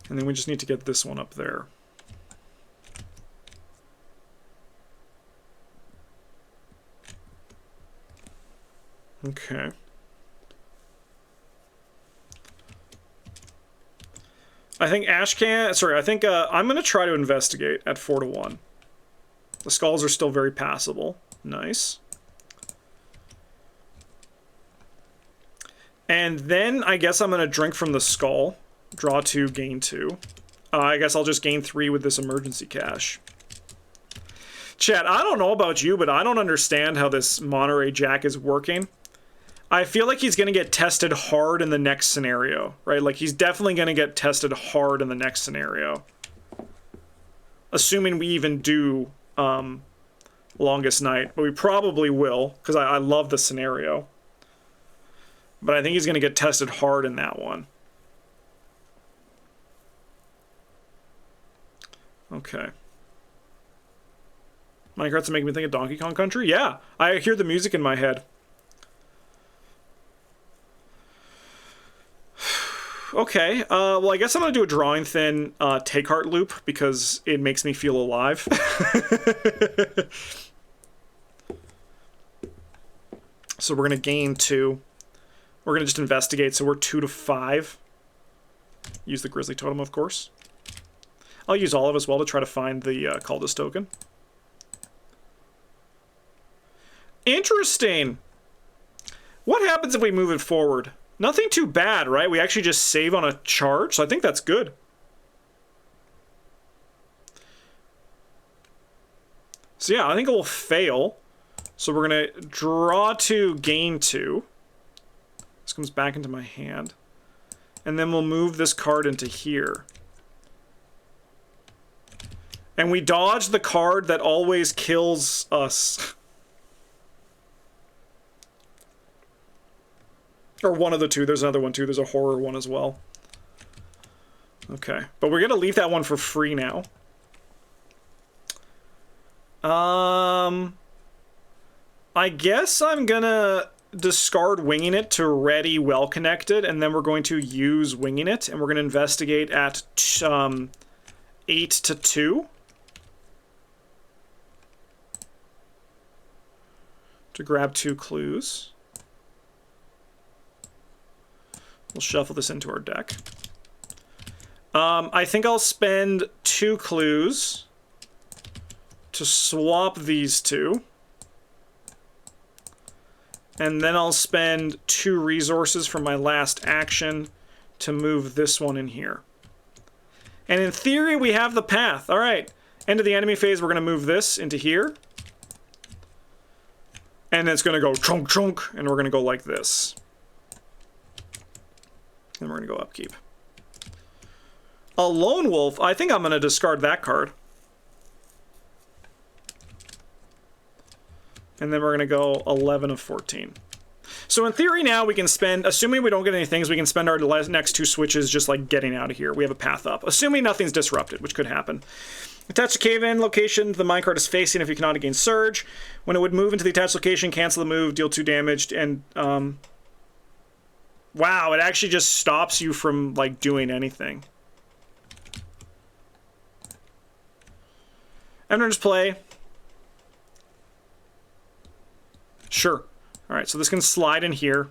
And then we just need to get this one up there. Okay. I think Ashcan, sorry, I think I'm going to try to investigate at 4 to 1. The skulls are still very passable. Nice. And then I guess I'm going to drink from the skull. Draw 2, gain 2. I guess I'll just gain 3 with this emergency cash. Chat, I don't know about you, but I don't understand how this Monterey Jack is working. I feel like he's going to get tested hard in the next scenario, right? Like, he's definitely going to get tested hard in the next scenario. Assuming we even do Longest Night. But we probably will, because I love the scenario. But I think he's going to get tested hard in that one. Okay. Minecart's making me think of Donkey Kong Country? Yeah, I hear the music in my head. Okay, well, I guess I'm going to do a drawing thin take heart loop because it makes me feel alive. So we're going to gain 2. We're going to just investigate, so we're 2 to 5. Use the Grizzly Totem, of course. I'll use Olive as well to try to find the Cultist token. Interesting! What happens if we move it forward? Nothing too bad, right? We actually just save on a charge, so I think that's good. So yeah, I think it will fail. So we're going to draw 2, gain 2. This comes back into my hand. And then we'll move this card into here. And we dodge the card that always kills us. Or one of the two. There's another one too. There's a horror one as well. Okay. But we're going to leave that one for free now. I guess I'm going to discard Winging It to ready Well Connected, and then we're going to use Winging It, and we're going to investigate at 8 to 2. To grab 2 clues. We'll shuffle this into our deck. I think I'll spend 2 clues to swap these 2. And then I'll spend 2 resources from my last action to move this one in here. And in theory, we have the path. All right. End of the enemy phase, we're going to move this into here. And it's going to go chunk, chunk, and we're going to go like this. And we're going to go upkeep. A Lone Wolf, I think I'm going to discard that card. And then we're going to go 11 of 14. So in theory now we can spend, assuming we don't get any things, we can spend our next 2 switches just like getting out of here. We have a path up. Assuming nothing's disrupted, which could happen. Attach a cave-in location the minecart is facing if you cannot gain Surge. When it would move into the attached location, cancel the move, deal 2 damage, and... wow, it actually just stops you from, like, doing anything. Endurance play. Sure. Alright, so this can slide in here.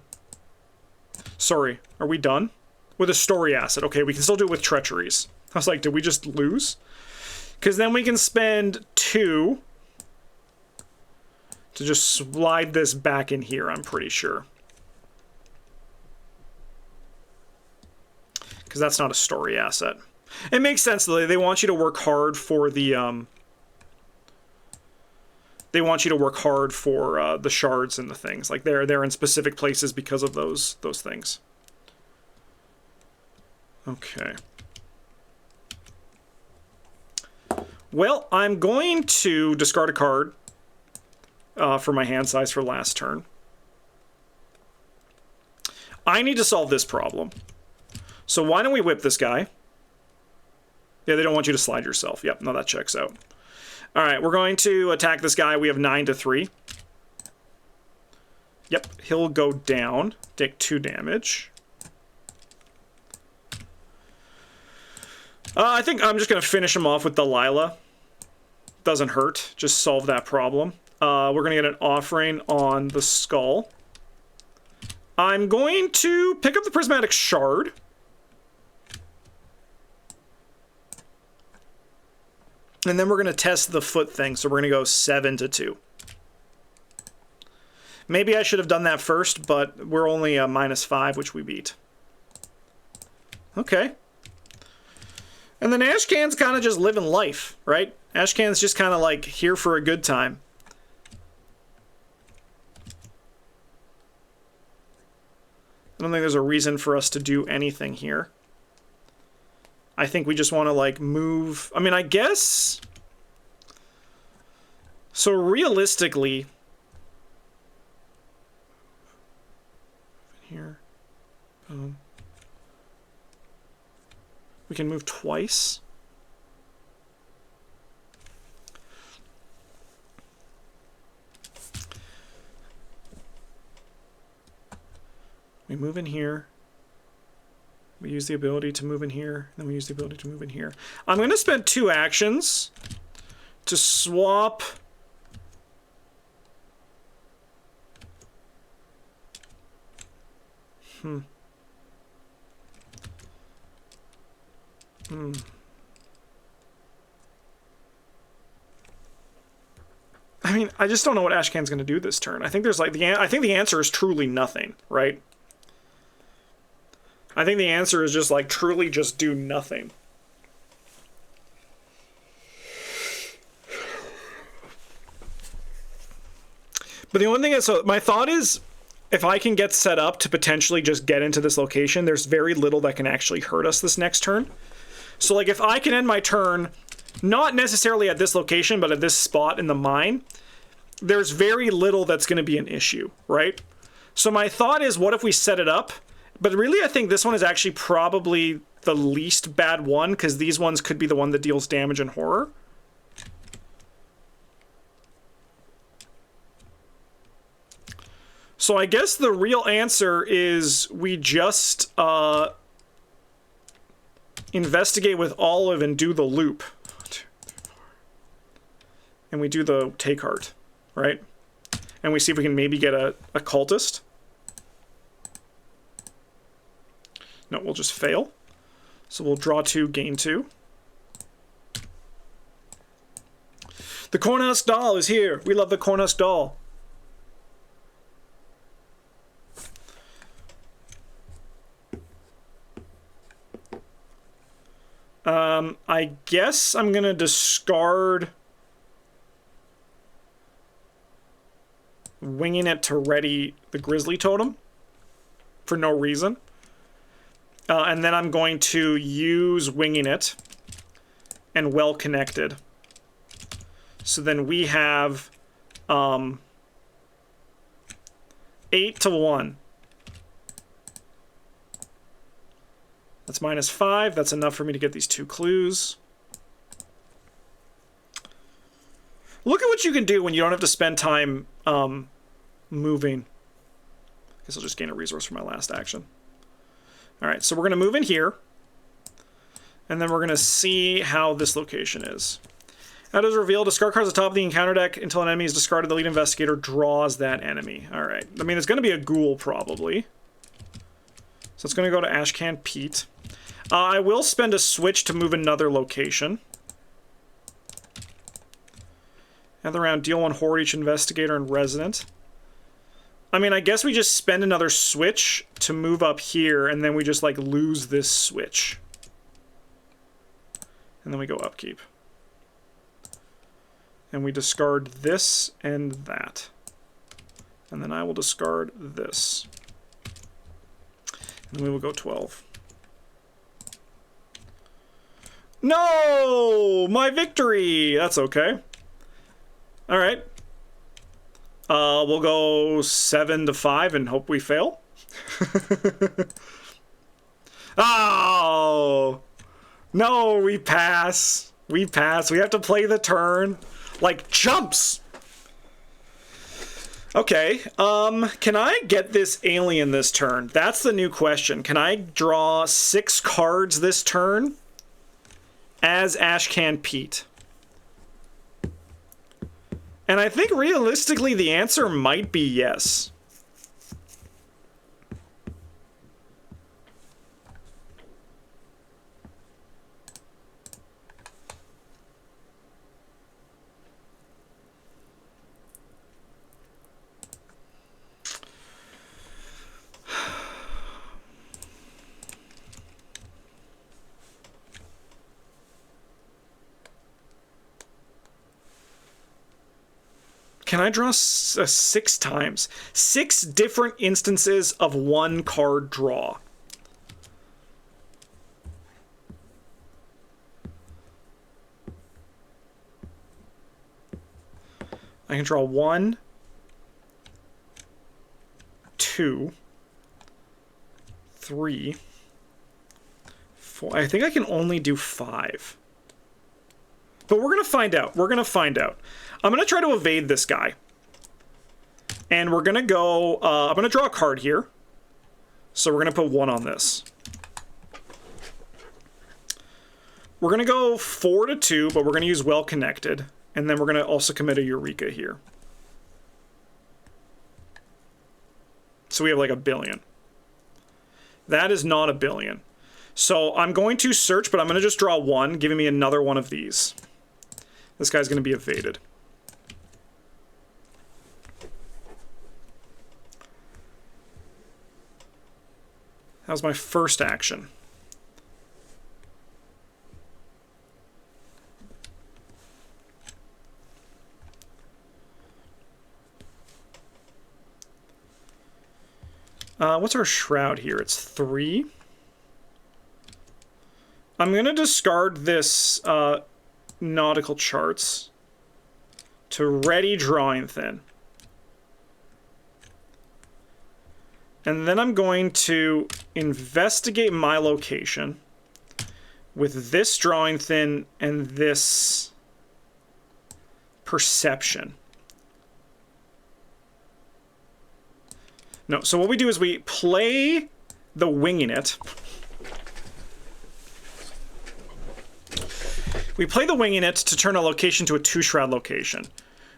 Sorry, are we done? With a story asset. Okay, we can still do it with treacheries. I was like, did we just lose? Because then we can spend 2 to just slide this back in here, I'm pretty sure. Because that's not a story asset. It makes sense, though. They want you to work hard for the, they want you to work hard for the shards and the things. Like, they're in specific places because of those things. Okay. Well, I'm going to discard a card for my hand size for last turn. I need to solve this problem. So why don't we whip this guy? Yeah, they don't want you to slide yourself. Yep, no, that checks out. All right, we're going to attack this guy. We have 9 to 3. Yep, he'll go down, take 2 damage. I think I'm just going to finish him off with Delilah. Doesn't hurt. Just solve that problem. We're going to get an offering on the skull. I'm going to pick up the Prismatic Shard. And then we're going to test the foot thing, so we're going to go 7 to 2. Maybe I should have done that first, but we're only a -5, which we beat. Okay. And then Ashcan's kind of just living life, right? Ashcan's just kind of like here for a good time. I don't think there's a reason for us to do anything here. I think we just want to, like, move... I mean, I guess... So, realistically... Here. Boom. We can move twice. We move in here. We use the ability to move in here, then we use the ability to move in here. I'm going to spend 2 actions to swap I mean, I just don't know what Ashcan's going to do this turn. I think there's like I think the answer is truly nothing, right? I think the answer is just like truly just do nothing. But the only thing is, so my thought is, if I can get set up to potentially just get into this location, there's very little that can actually hurt us this next turn. So like if I can end my turn, not necessarily at this location, but at this spot in the mine, there's very little that's going to be an issue, right? So my thought is, what if we set it up? But really, I think this one is actually probably the least bad one, because these ones could be the one that deals damage and horror. So I guess the real answer is we just investigate with Olive and do the loop. And we do the take heart, right? And we see if we can maybe get a cultist. No, we'll just fail. So we'll draw 2, gain 2. The Cornhusk doll is here. We love the Cornhusk doll. I guess I'm gonna discard Winging It to ready the Grizzly Totem for no reason. And then I'm going to use Winging It and Well Connected. So then we have 8 to 1. That's -5. That's enough for me to get these 2 clues. Look at what you can do when you don't have to spend time moving. I guess I'll just gain a resource for my last action. All right, so we're going to move in here. And then we're going to see how this location is. How does reveal? Discard cards at the top of the encounter deck until an enemy is discarded. The lead investigator draws that enemy. All right. I mean, it's going to be a ghoul, probably. So it's going to go to Ashcan Pete. I will spend a switch to move another location. Another round, deal 1 horde each investigator and resident. I mean, I guess we just spend another switch to move up here, and then we just, like, lose this switch. And then we go upkeep. And we discard this and that. And then I will discard this. And we will go 12. No! My victory! That's okay. Alright. We'll go 7 to 5 and hope we fail. Oh! No, we pass. We pass. We have to play the turn. Like chumps! Okay, can I get this alien this turn? That's the new question. Can I draw 6 cards this turn as Ashcan Pete? And I think realistically the answer might be yes. Can I draw 6 times? 6 different instances of 1 card draw. I can draw 1, 2, 3, 4. I think I can only do 5. But we're going to find out. We're going to find out. I'm going to try to evade this guy. And we're going to go... I'm going to draw a card here. So we're going to put 1 on this. We're going to go 4 to 2, but we're going to use well connected. And then we're going to also commit a Eureka here. So we have like 1 billion. That is not 1 billion. So I'm going to search, but I'm going to just draw 1, giving me another one of these. This guy's going to be evaded. That was my first action. What's our shroud here? It's 3. I'm going to discard this nautical charts to ready drawing thin. And then I'm going to investigate my location with this drawing thin and this perception. No, so what we do is we play the winging it. We play the winging it to turn a location to a 2-shroud location.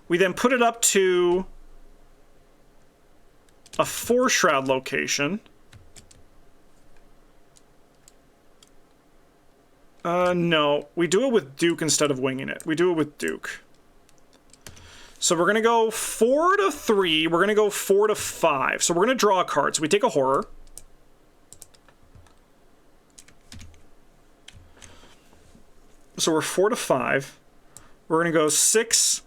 We then put it up to a 4-shroud location. No, we do it with Duke instead of winging it. We do it with Duke. So we're going to go 4 to 3. We're going to go 4 to 5. So we're going to draw a card. So we take a horror. So we're 4 to 5. We're going to go 6,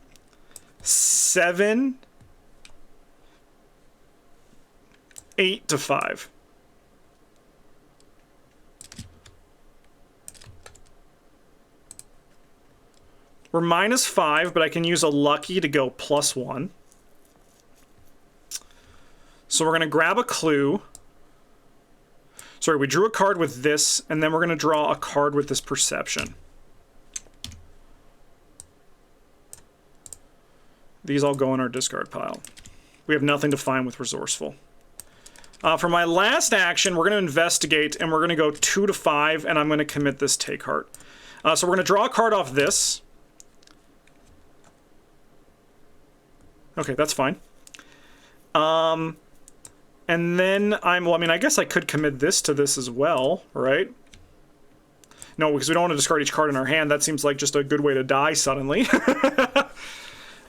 7, 8 to 5. We're -5, but I can use a lucky to go +1. So we're going to grab a clue. Sorry, we drew a card with this, and then we're going to draw a card with this perception. These all go in our discard pile. We have nothing to find with resourceful. For my last action, we're going to investigate, and we're going to go 2 to 5, and I'm going to commit this take heart. So we're going to draw a card off this. Okay, that's fine. And then well, I mean, I guess I could commit this to this as well, right? No, because we don't want to discard each card in our hand. That seems like just a good way to die suddenly.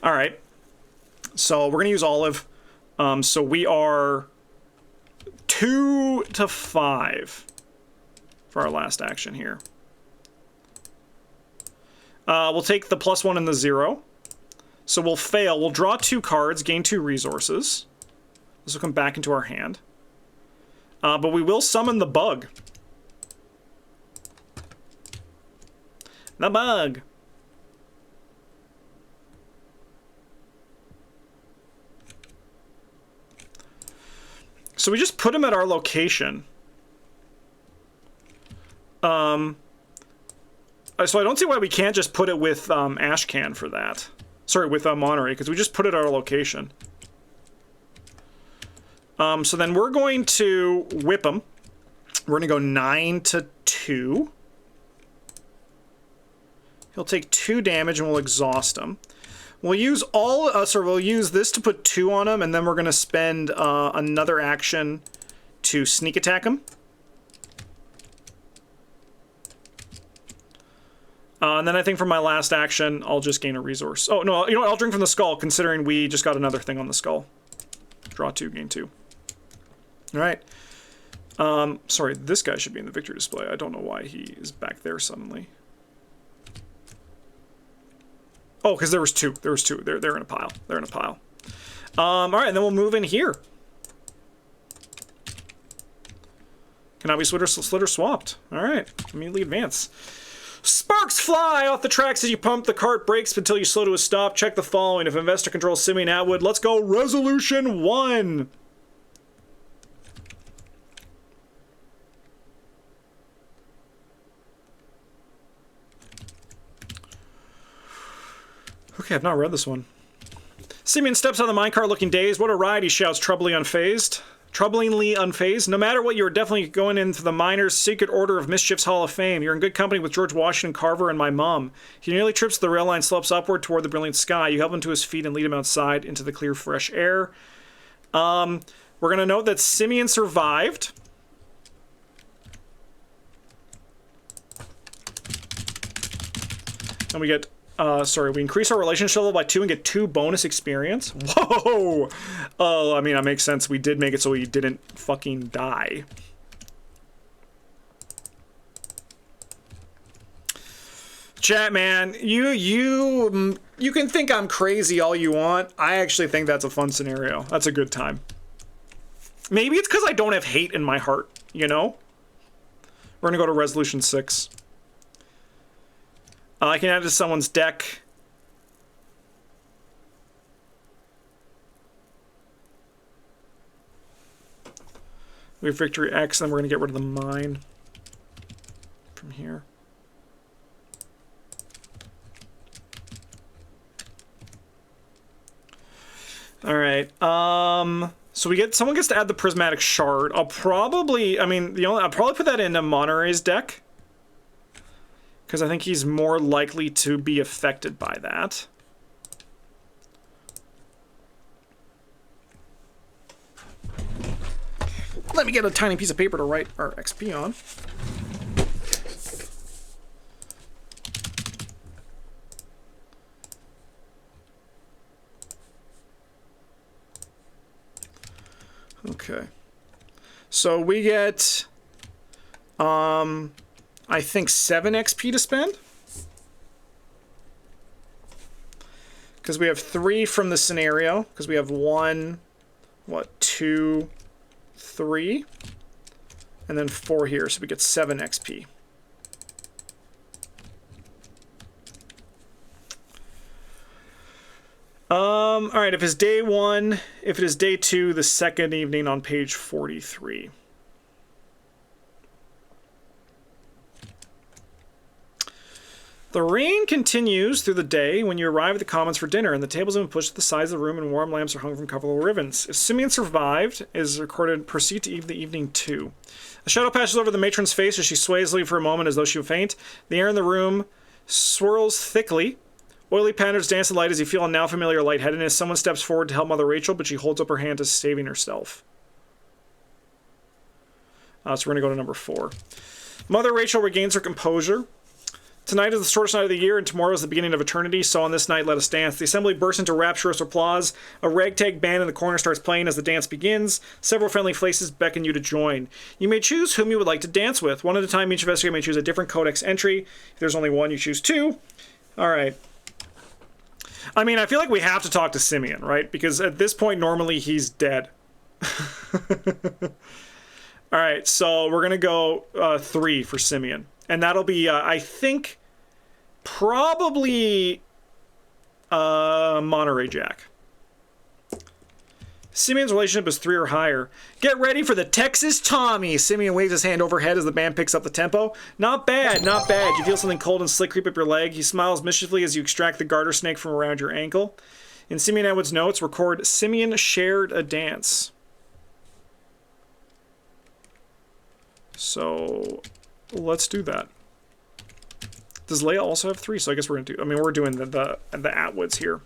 All right. So we're going to use olive. So we are 2 to 5 for our last action here. We'll take the +1 and the 0. So we'll fail. We'll draw 2 cards, gain 2 resources. This will come back into our hand. But we will summon the bug. The bug. So we just put him at our location. So I don't see why we can't just put it with Ashcan for that. Sorry, with Monterey, because we just put it at our location. So then we're going to whip him. We're going to go 9 to 2. He'll take 2 damage and we'll exhaust him. We'll use we'll use this to put 2 on him, and then we're going to spend another action to sneak attack him. And then I think for my last action, I'll just gain a resource. Oh, no, you know what? I'll drink from the skull, considering we just got another thing on the skull. Draw 2, gain 2. All right. Sorry, this guy should be in the victory display. I don't know why he is back there suddenly. Oh, because there was 2. There was 2. They're in a pile. They're in a pile. All right, and then we'll move in here. Cannot be slitter swapped. All right, immediately advance. Sparks fly off the tracks as you pump. The cart brakes until you slow to a stop. Check the following. If investor controls Simeon Atwood, let's go. Resolution 1. Okay, I've not read this one. Simeon steps on the minecart looking dazed. What a ride, he shouts, troubly unfazed. Troublingly unfazed. No matter what, you are definitely going into the Miners' Secret Order of Mischief's Hall of Fame. You're in good company with George Washington Carver and my mom. He nearly trips the rail line, slopes upward toward the brilliant sky. You help him to his feet and lead him outside into the clear, fresh air. We're going to note that Simeon survived. And we get... we increase our relationship level by 2 and get 2 bonus experience. Whoa! Oh, I mean, that makes sense. We did make it so he didn't fucking die. Chat, man, you can think I'm crazy all you want. I actually think that's a fun scenario. That's a good time. Maybe it's because I don't have hate in my heart, you know? We're gonna go to Resolution 6. I can add it to someone's deck. We have Victory X, and then we're going to get rid of the mine from here. All right. So we get someone gets to add the Prismatic Shard. I'll probably put that into Monterey's deck, because I think he's more likely to be affected by that. Let me get a tiny piece of paper to write our XP on. Okay. So we get, I think 7 XP to spend. Because we have 3 from the scenario. Because we have 1, 2, 3. And then 4 here. So we get 7 XP. Alright, if it's day 1, if it is day 2, the second evening on page 43. The rain continues through the day when you arrive at the Commons for dinner, and the tables have been pushed to the sides of the room and warm lamps are hung from colorful ribbons. If Simeon survived, is recorded, proceed to the evening 2. A shadow passes over the matron's face as she sways for a moment as though she would faint. The air in the room swirls thickly. Oily patterns dance the light as you feel a now familiar lightheadedness. Someone steps forward to help Mother Rachel, but she holds up her hand to saving herself. So we're going to go to number 4. Mother Rachel regains her composure. Tonight is the shortest night of the year, and tomorrow is the beginning of eternity, so on this night let us dance. The assembly bursts into rapturous applause. A ragtag band in the corner starts playing as the dance begins. Several friendly faces beckon you to join. You may choose whom you would like to dance with. One at a time, each investigator may choose a different codex entry. If there's only one, you choose 2. Alright. I mean, I feel like we have to talk to Simeon, right? Because at this point, normally he's dead. Alright, so we're going to go 3 for Simeon. And that'll be, I think, probably Monterey Jack. Simeon's relationship is 3 or higher. Get ready for the Texas Tommy. Simeon waves his hand overhead as the band picks up the tempo. Not bad, not bad. You feel something cold and slick creep up your leg. He smiles mischievously as you extract the garter snake from around your ankle. In Simeon Edwards' notes, record Simeon shared a dance. So let's do that. Does Leia also have 3? So I guess we're gonna do. I mean, we're doing the Atwoods here.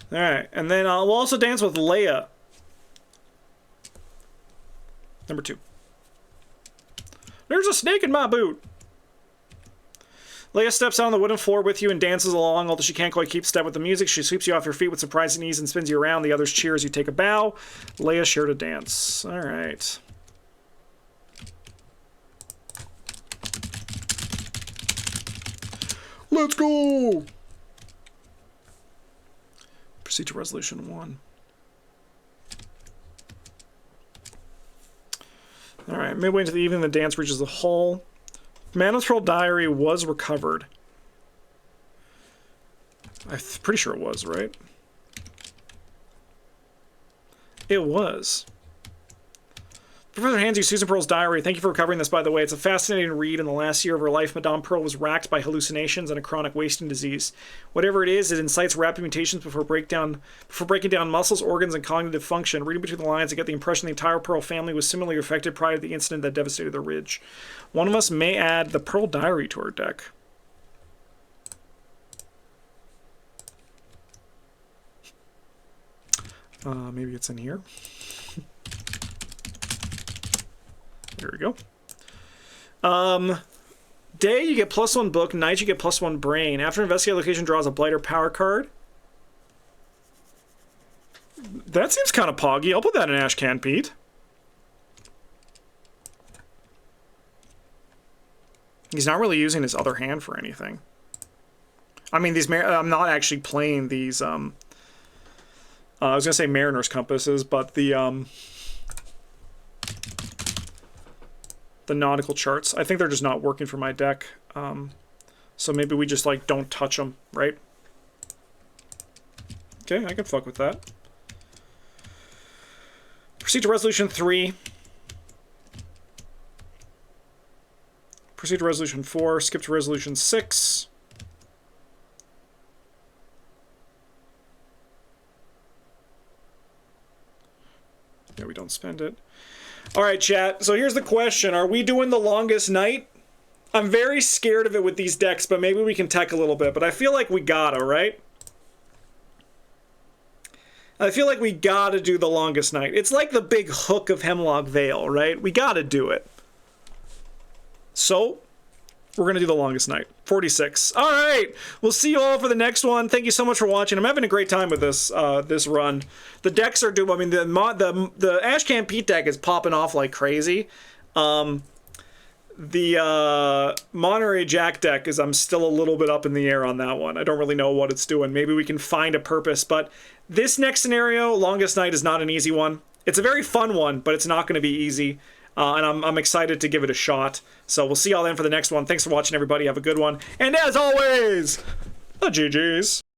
All right, and then we'll also dance with Leia. Number 2. There's a snake in my boot. Leia steps out on the wooden floor with you and dances along, although she can't quite keep step with the music. She sweeps you off your feet with surprising ease and spins you around. The others cheer as you take a bow. Leia shared a dance. All right. Let's go! Proceed to Resolution 1. Alright, midway into the evening, the dance reaches the hall. Mana's Pearl Diary was recovered. I'm pretty sure it was, right? It was. Professor Hands used Susan Pearl's diary. Thank you for recovering this, by the way. It's a fascinating read. In the last year of her life, Madame Pearl was racked by hallucinations and a chronic wasting disease. Whatever it is, it incites rapid mutations before breaking down muscles, organs, and cognitive function. Reading between the lines, I get the impression the entire Pearl family was similarly affected prior to the incident that devastated the Ridge. One of us may add the Pearl diary to our deck. Maybe it's in here. There we go. Day, you get +1 book. Night, you get +1 brain. After investigate location draws a blighter power card. That seems kind of poggy. I'll put that in Ashcan, Pete. He's not really using his other hand for anything. I mean, these I'm not actually playing these. I was gonna say Mariner's Compasses, but the nautical charts. I think they're just not working for my deck. So maybe we just like don't touch them, right? Okay, I can fuck with that. Proceed to resolution 3. Proceed to resolution 4. Skip to resolution 6. Yeah, we don't spend it. All right, chat. So here's the question. Are we doing the longest night? I'm very scared of it with these decks, but maybe we can tech a little bit. But I feel like we gotta, right? I feel like we gotta do the longest night. It's like the big hook of Hemlock Vale, right? We gotta do it. So, we're going to do the longest night. 46. All right. We'll see you all for the next one. Thank you so much for watching. I'm having a great time with this this run. The decks are doing... I mean, the Ashcan Pete deck is popping off like crazy. The Monterey Jack deck is... I'm still a little bit up in the air on that one. I don't really know what it's doing. Maybe we can find a purpose. But this next scenario, longest night, is not an easy one. It's a very fun one, but it's not going to be easy. And I'm excited to give it a shot. So we'll see y'all then for the next one. Thanks for watching, everybody. Have a good one. And as always, the GGs.